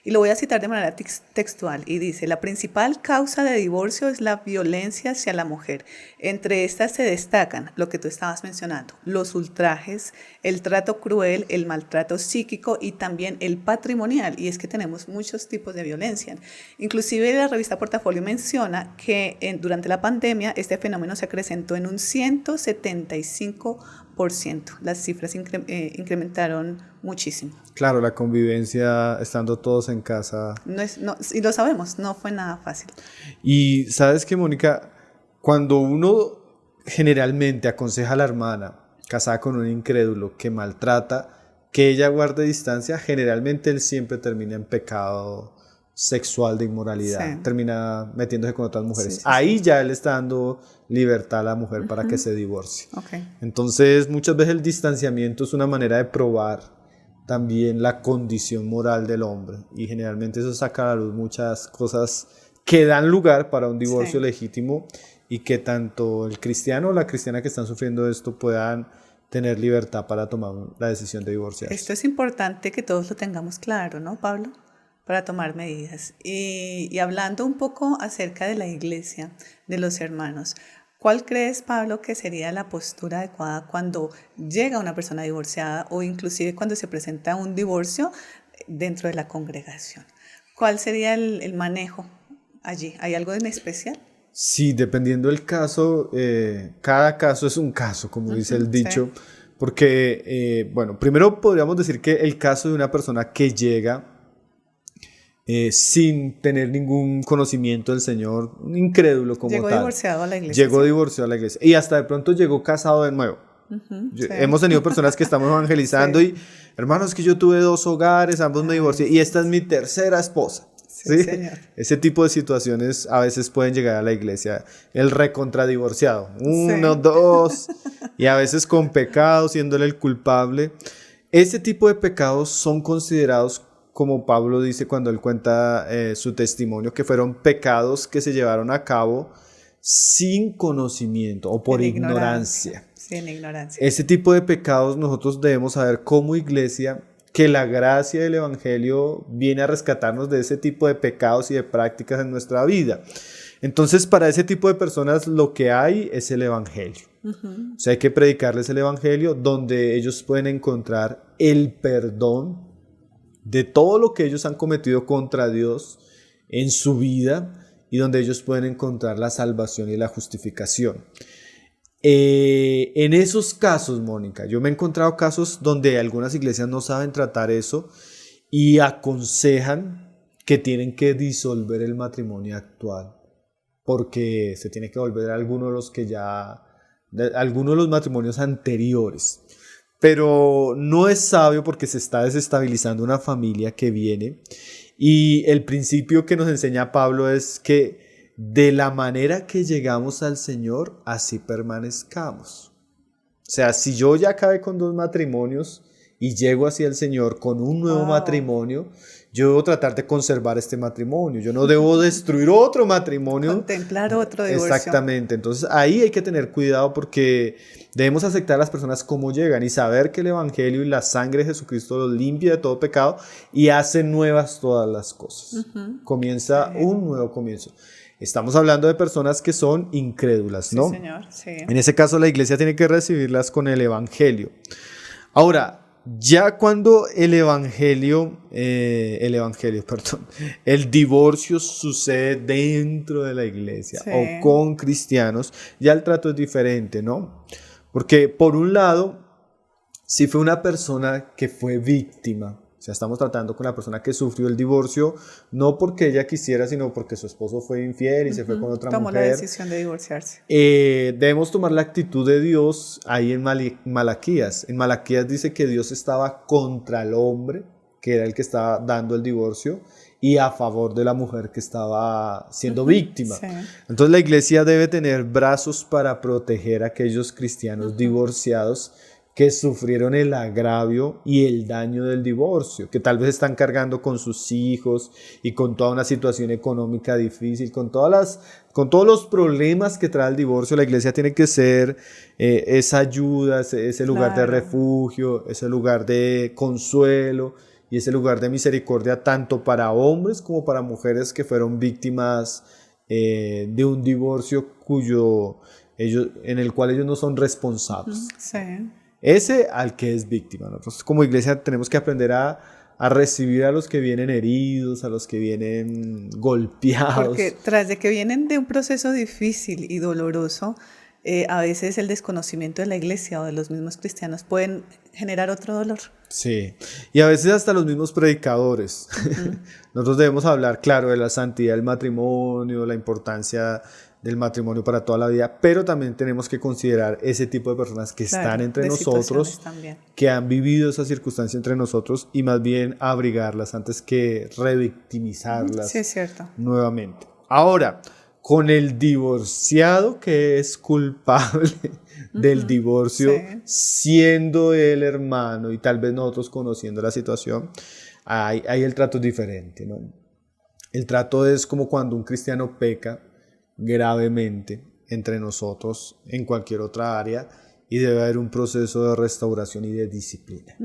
Y lo voy a citar de manera textual y dice: la principal causa de divorcio es la violencia hacia la mujer. Entre estas se destacan lo que tú estabas mencionando: los ultrajes, el trato cruel, el maltrato psíquico y también el patrimonial. Y es que tenemos muchos tipos de violencia. Inclusive la revista Portafolio menciona que durante la pandemia este fenómeno se acrecentó en un 175%. Las cifras incrementaron muchísimo. Claro, la convivencia estando todos en casa. Y lo sabemos, no fue nada fácil. Y sabes que, Mónica, cuando uno generalmente aconseja a la hermana casada con un incrédulo que maltrata, que ella guarde distancia, generalmente él siempre termina en pecado sexual de inmoralidad, termina metiéndose con otras mujeres. Ahí ya él está dando libertad a la mujer para que se divorcie. Entonces, muchas veces el distanciamiento es una manera de probar también la condición moral del hombre, y generalmente eso saca a la luz muchas cosas que dan lugar para un divorcio legítimo, y que tanto el cristiano o la cristiana que están sufriendo esto puedan tener libertad para tomar la decisión de divorciarse. Esto es importante que todos lo tengamos claro, ¿no, Pablo? Para tomar medidas. Y hablando un poco acerca de la iglesia, de los hermanos, ¿cuál crees, Pablo, que sería la postura adecuada cuando llega una persona divorciada, o inclusive cuando se presenta un divorcio dentro de la congregación? ¿Cuál sería el manejo allí? ¿Hay algo en especial? Sí, dependiendo del caso, cada caso es un caso, como dice el dicho, porque, bueno, primero podríamos decir que el caso de una persona que llega sin tener ningún conocimiento del Señor, un incrédulo como tal. Llegó divorciado a la iglesia. Llegó divorciado a la iglesia. Y hasta de pronto llegó casado de nuevo. Hemos tenido personas que estamos evangelizando y, hermanos, que yo tuve 2 hogares, ambos me divorcié, y esta es mi tercera esposa. Sí, señor. Ese tipo de situaciones a veces pueden llegar a la iglesia. El recontradivorciado. 1, 2, y a veces con pecado, siéndole el culpable. Ese tipo de pecados son considerados, como Pablo dice cuando él cuenta su testimonio, que fueron pecados que se llevaron a cabo sin conocimiento o por ignorancia. Sin ignorancia. Ese tipo de pecados nosotros debemos saber como iglesia que la gracia del Evangelio viene a rescatarnos de ese tipo de pecados y de prácticas en nuestra vida. Entonces, para ese tipo de personas lo que hay es el Evangelio. O sea, hay que predicarles el Evangelio, donde ellos pueden encontrar el perdón de todo lo que ellos han cometido contra Dios en su vida, y donde ellos pueden encontrar la salvación y la justificación. En esos casos, Mónica, yo me he encontrado casos donde algunas iglesias no saben tratar eso y aconsejan que tienen que disolver el matrimonio actual, porque se tiene que volver a algunos de los matrimonios anteriores. Pero no es sabio, porque se está desestabilizando una familia que viene, y el principio que nos enseña Pablo es que de la manera que llegamos al Señor, así permanezcamos. O sea, si yo ya acabé con 2 matrimonios y llego hacia el Señor con un nuevo matrimonio, yo debo tratar de conservar este matrimonio. Yo no debo destruir otro matrimonio. Contemplar otro divorcio. Exactamente. Entonces ahí hay que tener cuidado, porque debemos aceptar a las personas como llegan y saber que el Evangelio y la sangre de Jesucristo los limpia de todo pecado y hace nuevas todas las cosas. Comienza un nuevo comienzo. Estamos hablando de personas que son incrédulas, ¿no? Sí, señor. Sí. En ese caso la iglesia tiene que recibirlas con el Evangelio. Ahora, ya cuando el divorcio sucede dentro de la iglesia o con cristianos, ya el trato es diferente, ¿no? Porque por un lado, si fue una persona que fue víctima, o sea, estamos tratando con la persona que sufrió el divorcio, no porque ella quisiera, sino porque su esposo fue infiel y se fue con otra mujer. Tomó la decisión de divorciarse. Debemos tomar la actitud de Dios ahí en Malaquías. En Malaquías dice que Dios estaba contra el hombre, que era el que estaba dando el divorcio, y a favor de la mujer que estaba siendo víctima. Entonces la iglesia debe tener brazos para proteger a aquellos cristianos divorciados que sufrieron el agravio y el daño del divorcio, que tal vez están cargando con sus hijos y con toda una situación económica difícil, con todos los problemas que trae el divorcio. La iglesia tiene que ser esa ayuda, ese lugar de refugio, ese lugar de consuelo y y ese lugar de misericordia tanto para hombres como para mujeres que fueron víctimas de un divorcio en el cual ellos no son responsables. Sí. Ese al que es víctima. Nosotros como iglesia tenemos que aprender a recibir a los que vienen heridos, a los que vienen golpeados. Porque tras de que vienen de un proceso difícil y doloroso, a veces el desconocimiento de la iglesia o de los mismos cristianos pueden generar otro dolor. Sí, y a veces hasta los mismos predicadores. Nosotros debemos hablar, claro, de la santidad del matrimonio, la importancia del matrimonio para toda la vida, pero también tenemos que considerar ese tipo de personas que están entre nosotros, que han vivido esa circunstancia entre nosotros y más bien abrigarlas antes que revictimizarlas. Sí, es cierto. Nuevamente. Ahora, con el divorciado que es culpable del divorcio, siendo el hermano y tal vez nosotros conociendo la situación, ahí el trato es diferente, ¿no? El trato es como cuando un cristiano peca gravemente entre nosotros en cualquier otra área y debe haber un proceso de restauración y de disciplina.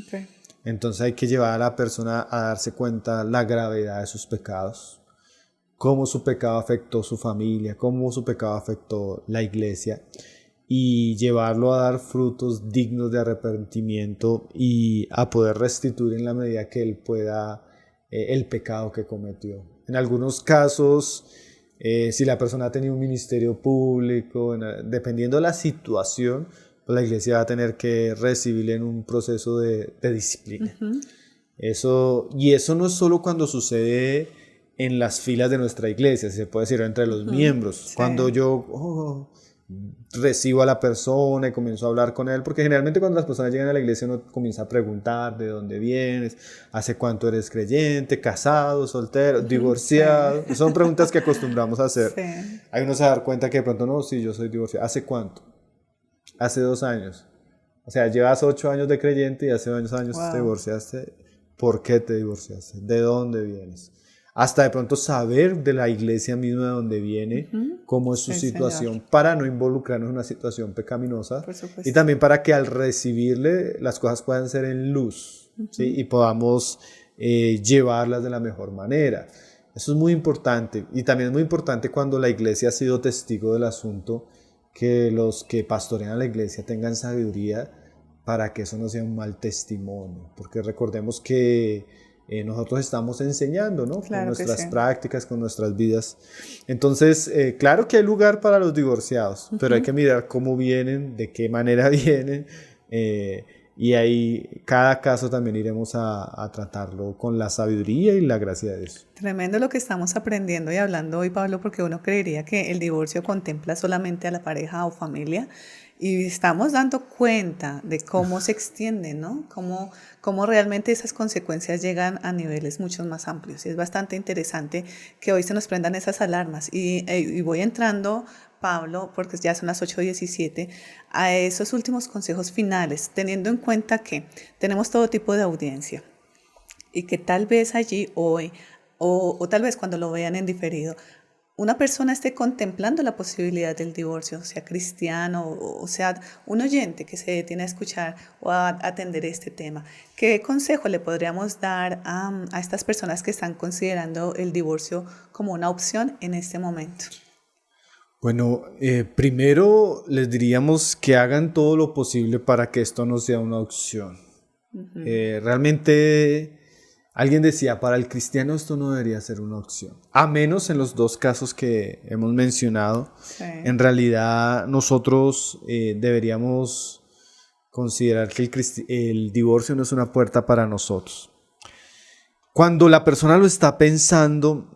Okay. Entonces hay que llevar a la persona a darse cuenta la gravedad de sus pecados, cómo su pecado afectó su familia, cómo su pecado afectó la iglesia y llevarlo a dar frutos dignos de arrepentimiento y a poder restituir en la medida que él pueda el pecado que cometió. En algunos casos, si la persona ha tenido un ministerio público, dependiendo de la situación, pues la iglesia va a tener que recibirle en un proceso de disciplina. Eso no es solo cuando sucede en las filas de nuestra iglesia, se puede decir entre los miembros. Sí. Cuando yo recibo a la persona y comienzo a hablar con él, porque generalmente cuando las personas llegan a la iglesia uno comienza a preguntar de dónde vienes, hace cuánto eres creyente, casado, soltero, divorciado. Sí. Son preguntas que acostumbramos a hacer. Sí. Ahí uno se da cuenta que de pronto no, sí, yo soy divorciado. ¿Hace cuánto? Hace 2 años. O sea, llevas 8 años de creyente y hace 2 años te divorciaste. ¿Por qué te divorciaste? ¿De dónde vienes? Hasta de pronto saber de la iglesia misma de dónde viene, cómo es su situación, Señor, para no involucrarnos en una situación pecaminosa y también para que al recibirle las cosas puedan ser en luz, ¿sí? Y podamos llevarlas de la mejor manera. Eso es muy importante y también es muy importante cuando la iglesia ha sido testigo del asunto, que los que pastorean la iglesia tengan sabiduría para que eso no sea un mal testimonio, porque recordemos que nosotros estamos enseñando, ¿no? Claro, con nuestras prácticas, con nuestras vidas. Entonces, claro que hay lugar para los divorciados, pero hay que mirar cómo vienen, de qué manera vienen, y ahí cada caso también iremos a tratarlo con la sabiduría y la gracia de Dios. Tremendo lo que estamos aprendiendo y hablando hoy, Pablo, porque uno creería que el divorcio contempla solamente a la pareja o familia, y estamos dando cuenta de cómo se extiende, ¿no? Cómo realmente esas consecuencias llegan a niveles mucho más amplios. Y es bastante interesante que hoy se nos prendan esas alarmas. Y voy entrando, Pablo, porque ya son las 8:17, a esos últimos consejos finales, teniendo en cuenta que tenemos todo tipo de audiencia y que tal vez allí hoy, o tal vez cuando lo vean en diferido, una persona esté contemplando la posibilidad del divorcio, sea cristiano o sea un oyente que se detiene a escuchar o a atender este tema. ¿Qué consejo le podríamos dar a estas personas que están considerando el divorcio como una opción en este momento? Bueno, primero les diríamos que hagan todo lo posible para que esto no sea una opción. Realmente... Alguien decía, para el cristiano esto no debería ser una opción, a menos en los 2 casos que hemos mencionado. Sí. En realidad nosotros deberíamos considerar que el divorcio no es una puerta para nosotros. Cuando la persona lo está pensando,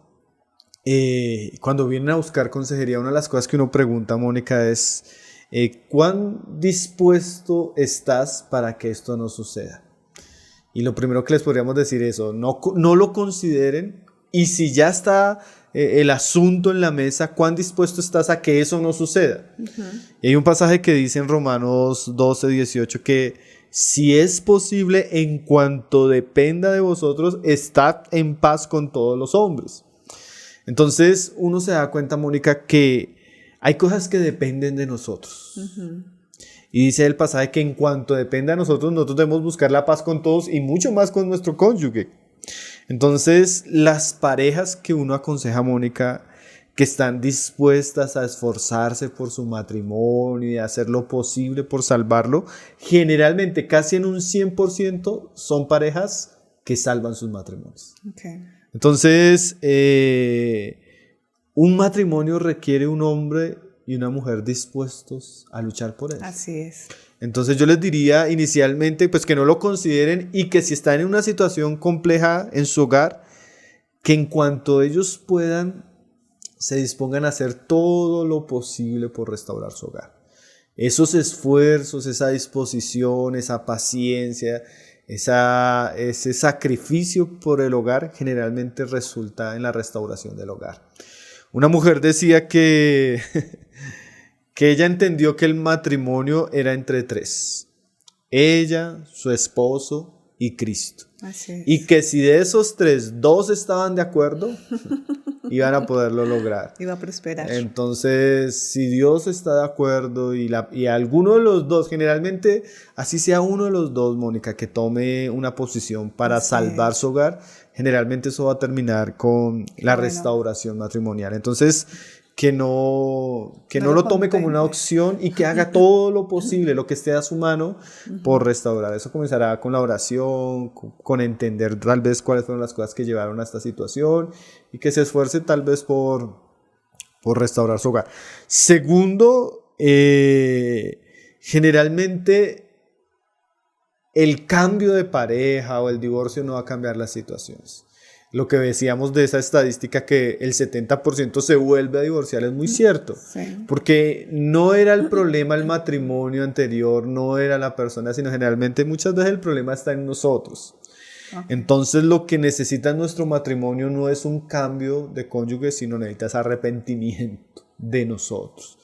cuando vienen a buscar consejería, una de las cosas que uno pregunta, Mónica, es ¿cuán dispuesto estás para que esto no suceda? Y lo primero que les podríamos decir es eso, no lo consideren, y si ya está el asunto en la mesa, ¿cuán dispuesto estás a que eso no suceda? Y hay un pasaje que dice en Romanos 12:18 que si es posible, en cuanto dependa de vosotros, estad en paz con todos los hombres. Entonces uno se da cuenta, Mónica, que hay cosas que dependen de nosotros. Y dice el pasaje que en cuanto dependa de nosotros, nosotros debemos buscar la paz con todos y mucho más con nuestro cónyuge. Entonces, las parejas que uno aconseja, Mónica, que están dispuestas a esforzarse por su matrimonio y a hacer lo posible por salvarlo, generalmente casi en un 100% son parejas que salvan sus matrimonios. Okay. Entonces, un matrimonio requiere un hombre y una mujer dispuestos a luchar por él. Así es. Entonces yo les diría inicialmente pues que no lo consideren y que si están en una situación compleja en su hogar, que en cuanto ellos puedan, se dispongan a hacer todo lo posible por restaurar su hogar. Esos esfuerzos, esa disposición, esa paciencia, ese sacrificio por el hogar generalmente resulta en la restauración del hogar. Una mujer decía que ella entendió que el matrimonio era entre tres: ella, su esposo y Cristo. Así es. Y que si de esos tres, dos estaban de acuerdo, iban a poderlo lograr. Iba a prosperar. Entonces, si Dios está de acuerdo y alguno de los dos, generalmente así sea uno de los dos, Mónica, que tome una posición para salvar su hogar, generalmente eso va a terminar con la restauración matrimonial. Entonces, que no lo tome como una opción y que haga todo lo posible, lo que esté a su mano por restaurar. Eso comenzará con la oración, con entender tal vez cuáles fueron las cosas que llevaron a esta situación y que se esfuerce tal vez por restaurar su hogar. Segundo, generalmente el cambio de pareja o el divorcio no va a cambiar las situaciones. Lo que decíamos de esa estadística que el 70% se vuelve a divorciar es muy cierto, porque no era el problema el matrimonio anterior, no era la persona, sino generalmente muchas veces el problema está en nosotros. Entonces lo que necesita nuestro matrimonio no es un cambio de cónyuge, sino necesita ese arrepentimiento de nosotros.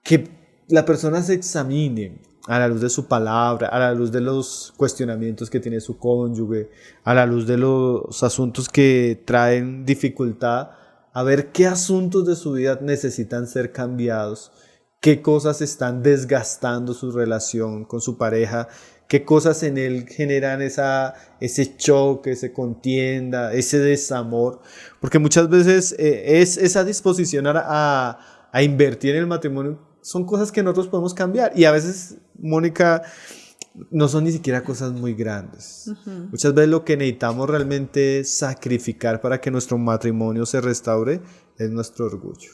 Que la persona se examine a la luz de su palabra, a la luz de los cuestionamientos que tiene su cónyuge, a la luz de los asuntos que traen dificultad, a ver qué asuntos de su vida necesitan ser cambiados, qué cosas están desgastando su relación con su pareja, qué cosas en él generan ese choque, esa contienda, ese desamor, porque muchas veces es esa disposición a invertir en el matrimonio. Son cosas que nosotros podemos cambiar y a veces, Mónica, no son ni siquiera cosas muy grandes. Muchas veces lo que necesitamos realmente sacrificar para que nuestro matrimonio se restaure es nuestro orgullo.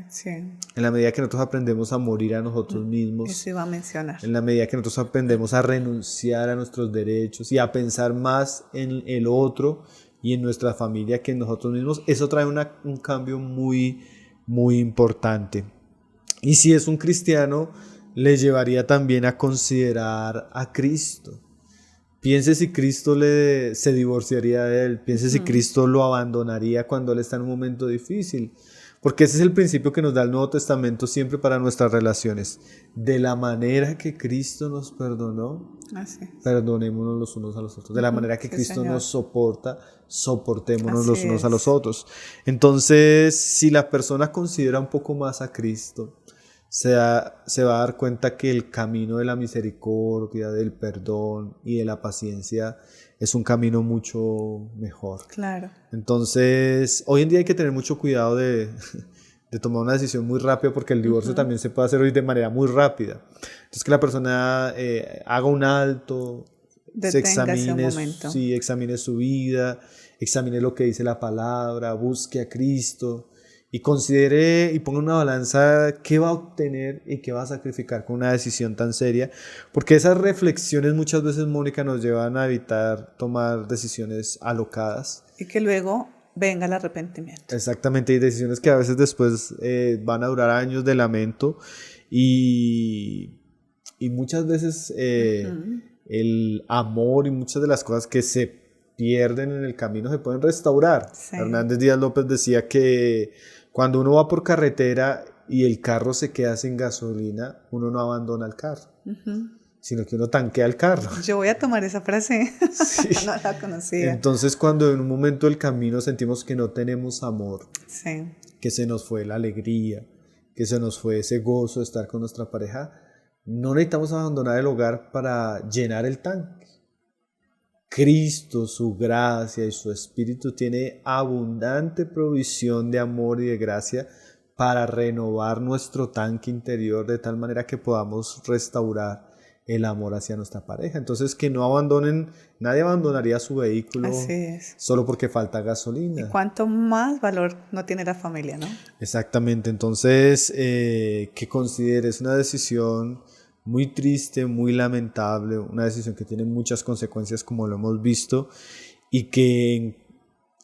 Sí. En la medida que nosotros aprendemos a morir a nosotros mismos, eso iba a mencionar. En la medida que nosotros aprendemos a renunciar a nuestros derechos y a pensar más en el otro y en nuestra familia que en nosotros mismos, eso trae un cambio muy, muy importante. Y si es un cristiano, le llevaría también a considerar a Cristo. Piense si Cristo se divorciaría de él, piense si Cristo lo abandonaría cuando él está en un momento difícil. Porque ese es el principio que nos da el Nuevo Testamento siempre para nuestras relaciones. De la manera que Cristo nos perdonó, perdonémonos los unos a los otros. De la manera que Cristo nos soporta, soportémonos los unos a los otros. Entonces, si la persona considera un poco más a Cristo, se va a dar cuenta que el camino de la misericordia, del perdón y de la paciencia es un camino mucho mejor. Claro. Entonces, hoy en día hay que tener mucho cuidado de tomar una decisión muy rápida, porque el divorcio también se puede hacer hoy de manera muy rápida. Entonces, que la persona haga un alto, se examine su vida, examine lo que dice la palabra, busque a Cristo y considere y ponga una balanza qué va a obtener y qué va a sacrificar con una decisión tan seria, porque esas reflexiones muchas veces, Mónica, nos llevan a evitar tomar decisiones alocadas. Y que luego venga el arrepentimiento. Exactamente, y decisiones que a veces después van a durar años de lamento y muchas veces el amor y muchas de las cosas que se pierden en el camino se pueden restaurar. Hernández Díaz López decía que cuando uno va por carretera y el carro se queda sin gasolina, uno no abandona el carro, sino que uno tanquea el carro. Yo voy a tomar esa frase, no la conocía. Entonces, cuando en un momento del camino sentimos que no tenemos amor, que se nos fue la alegría, que se nos fue ese gozo de estar con nuestra pareja, no necesitamos abandonar el hogar para llenar el tanque. Cristo, su gracia y su Espíritu tiene abundante provisión de amor y de gracia para renovar nuestro tanque interior de tal manera que podamos restaurar el amor hacia nuestra pareja. Entonces, que no abandonen, nadie abandonaría su vehículo solo porque falta gasolina. Y cuánto más valor no tiene la familia, ¿no? Exactamente. Entonces, que consideres una decisión muy triste, muy lamentable, una decisión que tiene muchas consecuencias como lo hemos visto y que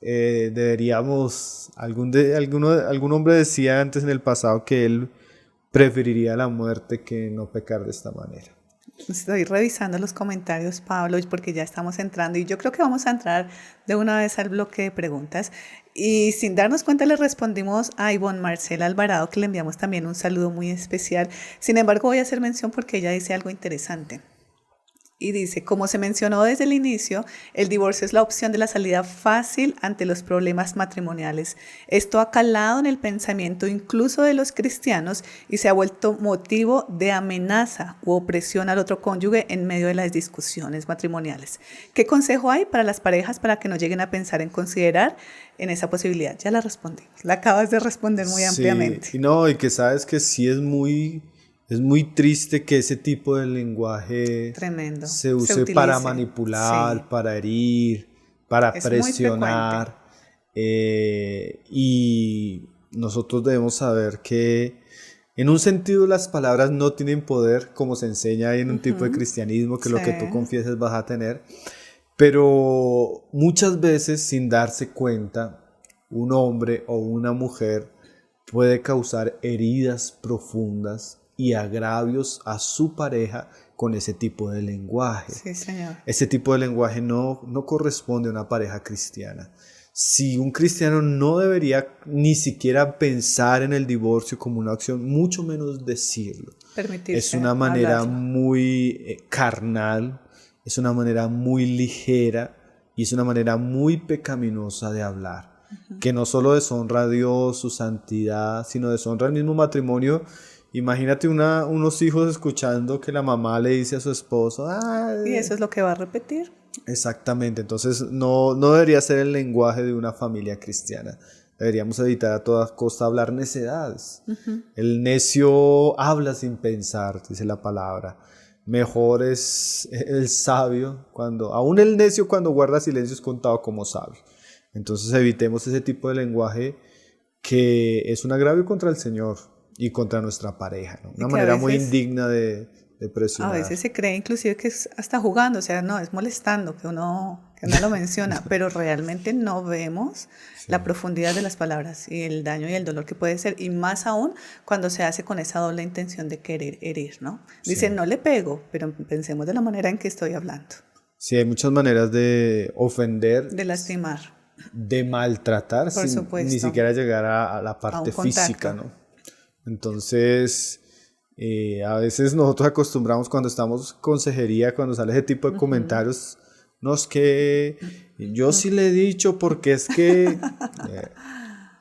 deberíamos, algún hombre decía antes en el pasado que él preferiría la muerte que no pecar de esta manera. Estoy revisando los comentarios, Pablo, porque ya estamos entrando y yo creo que vamos a entrar de una vez al bloque de preguntas. Y sin darnos cuenta le respondimos a Ivonne Marcela Alvarado, que le enviamos también un saludo muy especial. Sin embargo, voy a hacer mención porque ella dice algo interesante. Y dice, como se mencionó desde el inicio, el divorcio es la opción de la salida fácil ante los problemas matrimoniales. Esto ha calado en el pensamiento incluso de los cristianos y se ha vuelto motivo de amenaza u opresión al otro cónyuge en medio de las discusiones matrimoniales. ¿Qué consejo hay para las parejas para que no lleguen a pensar en considerar en esa posibilidad? Ya la respondí, la acabas de responder muy ampliamente. Y que sabes que sí es muy triste que ese tipo de lenguaje tremendo se use para manipular, para herir, para presionar. Y nosotros debemos saber que en un sentido las palabras no tienen poder, como se enseña en un tipo de cristianismo, que lo que tú confieses vas a tener. Pero muchas veces, sin darse cuenta, un hombre o una mujer puede causar heridas profundas y agravios a su pareja con ese tipo de lenguaje. Sí, señor. Ese tipo de lenguaje no corresponde a una pareja cristiana. Si un cristiano no debería ni siquiera pensar en el divorcio como una opción, mucho menos decirlo. Permitirse es una manera hablarlo. Muy carnal, es una manera muy ligera y es una manera muy pecaminosa de hablar. Que no solo deshonra a Dios, su santidad, sino deshonra al mismo matrimonio. Imagínate unos hijos escuchando que la mamá le dice a su esposo, y eso es lo que va a repetir. Exactamente, entonces no debería ser el lenguaje de una familia cristiana. Deberíamos evitar a toda costa hablar necedades. El necio habla sin pensar, dice la palabra. Mejor es el sabio, aún el necio cuando guarda silencio es contado como sabio. Entonces evitemos ese tipo de lenguaje que es un agravio contra el Señor y contra nuestra pareja, ¿no? Una manera muy indigna de presionar. A veces se cree inclusive que es hasta jugando, o sea, no, es molestando que uno lo menciona, pero realmente no vemos la profundidad de las palabras y el daño y el dolor que puede ser, y más aún cuando se hace con esa doble intención de querer herir, ¿no? Dice, no le pego, pero pensemos de la manera en que estoy hablando. Sí, hay muchas maneras de ofender. De lastimar. De maltratar, sin ni siquiera llegar a la parte física, ¿no? Entonces, a veces nosotros acostumbramos cuando estamos consejería, cuando sale ese tipo de comentarios, no es que yo sí le he dicho porque es que,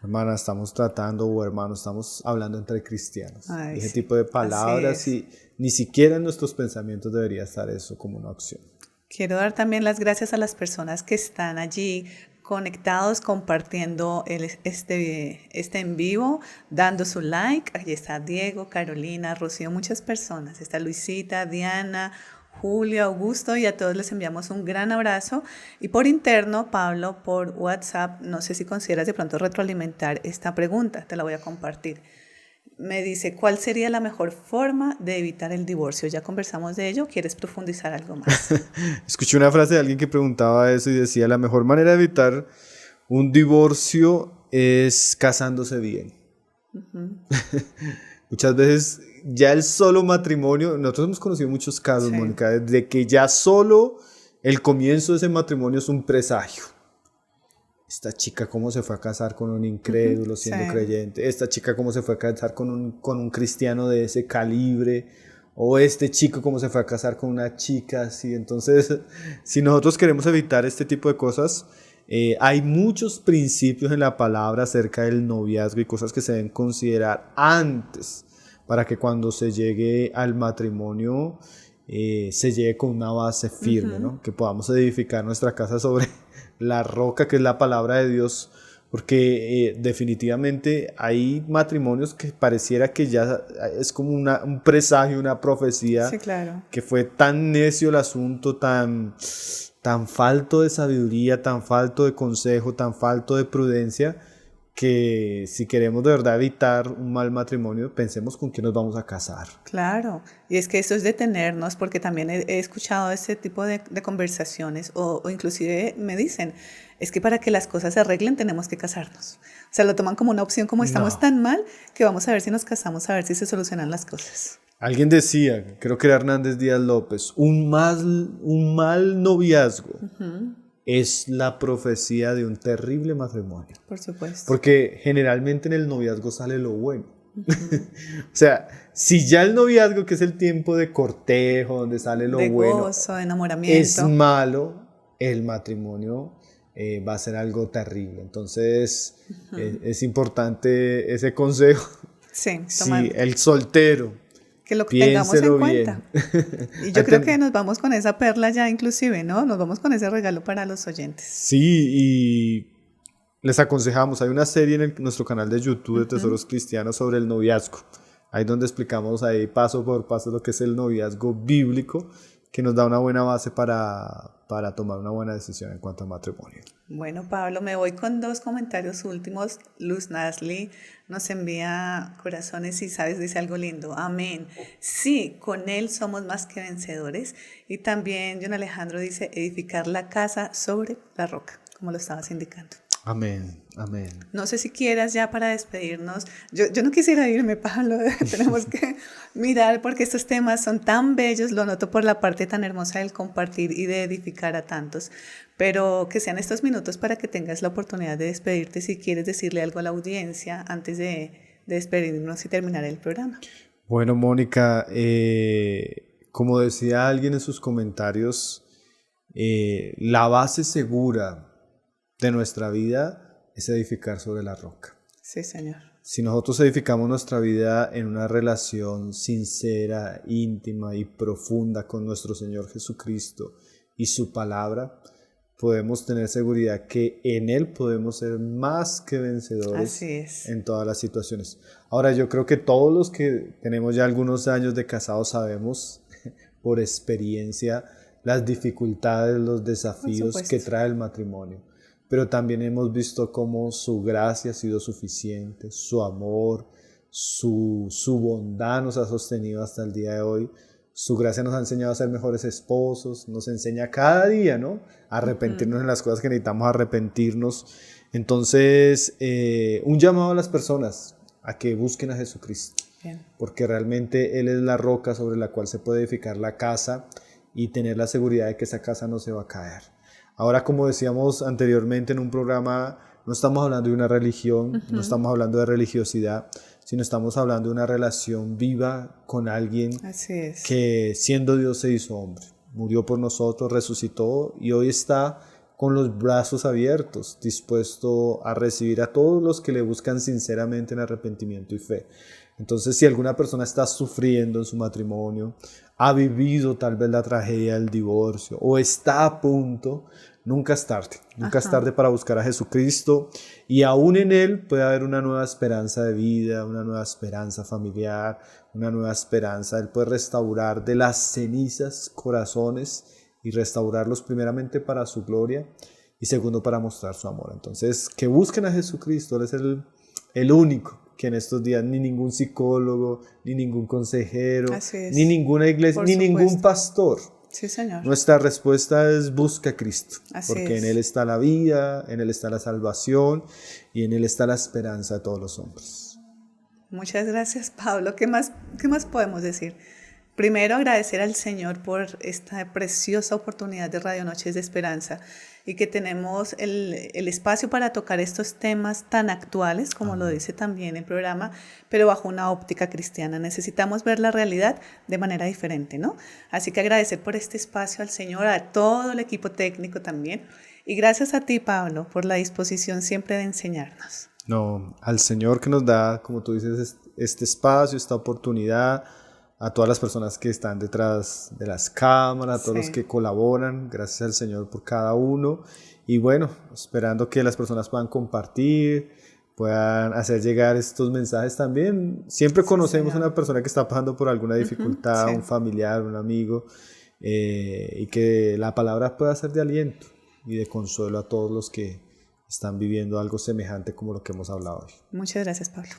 hermana, estamos tratando, o hermano, estamos hablando entre cristianos. Ese tipo de palabras y ni siquiera en nuestros pensamientos debería estar eso como una opción. Quiero dar también las gracias a las personas que están allí conectados, compartiendo este en vivo, dando su like. Allí está Diego, Carolina, Rocío, muchas personas. Está Luisita, Diana, Julio, Augusto, y a todos les enviamos un gran abrazo. Y por interno, Pablo, por WhatsApp, no sé si consideras de pronto retroalimentar esta pregunta, te la voy a compartir. Me dice, ¿cuál sería la mejor forma de evitar el divorcio? Ya conversamos de ello, ¿quieres profundizar algo más? Escuché una frase de alguien que preguntaba eso y decía, la mejor manera de evitar un divorcio es casándose bien. Muchas veces ya el solo matrimonio, nosotros hemos conocido muchos casos, Mónica, de que ya solo el comienzo de ese matrimonio es un presagio. Esta chica cómo se fue a casar con un incrédulo siendo creyente. Esta chica cómo se fue a casar con un cristiano de ese calibre. O este chico cómo se fue a casar con una chica así. Entonces, si nosotros queremos evitar este tipo de cosas, hay muchos principios en la palabra acerca del noviazgo y cosas que se deben considerar antes para que cuando se llegue al matrimonio se llegue con una base firme, ¿no? Que podamos edificar nuestra casa sobre la roca que es la palabra de Dios, porque definitivamente hay matrimonios que pareciera que ya es como un presagio, una profecía, Sí, claro. que fue tan necio el asunto, tan falto de sabiduría, tan falto de consejo, tan falto de prudencia, que si queremos de verdad evitar un mal matrimonio, pensemos con quién nos vamos a casar. Claro, y es que eso es detenernos, porque también he escuchado este tipo de conversaciones o inclusive me dicen, es que para que las cosas se arreglen tenemos que casarnos. O sea, lo toman como una opción, como estamos tan mal, que vamos a ver si nos casamos, a ver si se solucionan las cosas. Alguien decía, creo que era Hernández Díaz López, un mal noviazgo es la profecía de un terrible matrimonio. Por supuesto. Porque generalmente en el noviazgo sale lo bueno. O sea, si ya el noviazgo, que es el tiempo de cortejo, donde sale lo bueno, de gozo, de enamoramiento, es malo, el matrimonio va a ser algo terrible. Entonces, es importante ese consejo. Sí, si el soltero, que lo tengamos en cuenta. Bien. Y yo creo que nos vamos con esa perla ya inclusive, ¿no? Nos vamos con ese regalo para los oyentes. Sí, y les aconsejamos, hay una serie en nuestro canal de YouTube de Tesoros Cristianos sobre el noviazgo. Ahí donde explicamos ahí paso por paso lo que es el noviazgo bíblico, que nos da una buena base para tomar una buena decisión en cuanto al matrimonio. Bueno, Pablo, me voy con 2 comentarios últimos. Luz Nasli nos envía corazones y, sabes, dice algo lindo. Amén. Sí, con Él somos más que vencedores. Y también John Alejandro dice, edificar la casa sobre la roca, como lo estabas indicando. Amén, amén. No sé si quieras ya para despedirnos. Yo no quisiera irme, Pablo. Tenemos que mirar porque estos temas son tan bellos. Lo noto por la parte tan hermosa del compartir y de edificar a tantos. Pero que sean estos minutos para que tengas la oportunidad de despedirte si quieres decirle algo a la audiencia antes de despedirnos y terminar el programa. Bueno, Mónica, como decía alguien en sus comentarios, la base segura de nuestra vida es edificar sobre la roca. Sí, Señor. Si nosotros edificamos nuestra vida en una relación sincera, íntima y profunda con nuestro Señor Jesucristo y su palabra, podemos tener seguridad que en Él podemos ser más que vencedores en todas las situaciones. Ahora, yo creo que todos los que tenemos ya algunos años de casados sabemos por experiencia las dificultades, los desafíos que trae el matrimonio. Pero también hemos visto cómo su gracia ha sido suficiente, su amor, su bondad nos ha sostenido hasta el día de hoy. Su gracia nos ha enseñado a ser mejores esposos, nos enseña cada día, ¿no? A arrepentirnos en las cosas que necesitamos arrepentirnos. Entonces, un llamado a las personas a que busquen a Jesucristo. Bien. Porque realmente Él es la roca sobre la cual se puede edificar la casa y tener la seguridad de que esa casa no se va a caer. Ahora, como decíamos anteriormente en un programa, no estamos hablando de una religión, no estamos hablando de religiosidad, sino estamos hablando de una relación viva con alguien que siendo Dios se hizo hombre, murió por nosotros, resucitó y hoy está con los brazos abiertos, dispuesto a recibir a todos los que le buscan sinceramente en arrepentimiento y fe. Entonces, si alguna persona está sufriendo en su matrimonio, ha vivido tal vez la tragedia del divorcio o está a punto, nunca es tarde. Nunca es tarde para buscar a Jesucristo y aún en Él puede haber una nueva esperanza de vida, una nueva esperanza familiar, una nueva esperanza. Él puede restaurar de las cenizas corazones y restaurarlos primeramente para su gloria y segundo para mostrar su amor. Entonces, que busquen a Jesucristo, Él es el único que en estos días ni ningún psicólogo, ni ningún consejero, ni ninguna iglesia, ni ningún pastor. Sí, Señor. Nuestra respuesta es busca a Cristo, porque en Él está la vida, en Él está la salvación y en Él está la esperanza de todos los hombres. Muchas gracias, Pablo. ¿Qué más podemos decir? Primero, agradecer al Señor por esta preciosa oportunidad de Radio Noches de Esperanza y que tenemos el espacio para tocar estos temas tan actuales, como lo dice también el programa, pero bajo una óptica cristiana. Necesitamos ver la realidad de manera diferente, ¿no? Así que agradecer por este espacio al Señor, a todo el equipo técnico también. Y gracias a ti, Pablo, por la disposición siempre de enseñarnos. No, al Señor que nos da, como tú dices, este espacio, esta oportunidad, a todas las personas que están detrás de las cámaras, a todos los que colaboran, gracias al Señor por cada uno. Y bueno, esperando que las personas puedan compartir, puedan hacer llegar estos mensajes también. Siempre conocemos a una persona que está pasando por alguna dificultad, un familiar, un amigo, y que la palabra pueda ser de aliento y de consuelo a todos los que están viviendo algo semejante como lo que hemos hablado hoy. Muchas gracias, Pablo.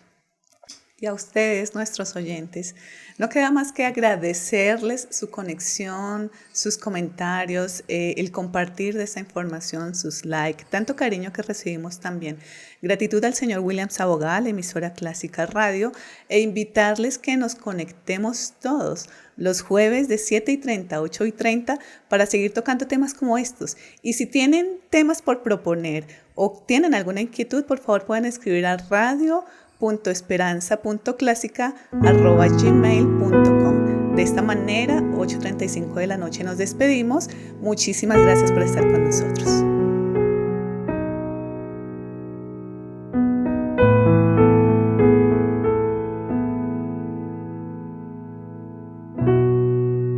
Y a ustedes, nuestros oyentes, no queda más que agradecerles su conexión, sus comentarios, el compartir de esa información, sus likes, tanto cariño que recibimos también. Gratitud al señor William Sabogal, emisora Clásica Radio, e invitarles que nos conectemos todos los jueves de 7:30 a 8:30 para seguir tocando temas como estos. Y si tienen temas por proponer o tienen alguna inquietud, por favor pueden escribir a radio.esperanza.clasica@gmail.com. De esta manera, 8:35 de la noche nos despedimos. Muchísimas gracias por estar con nosotros.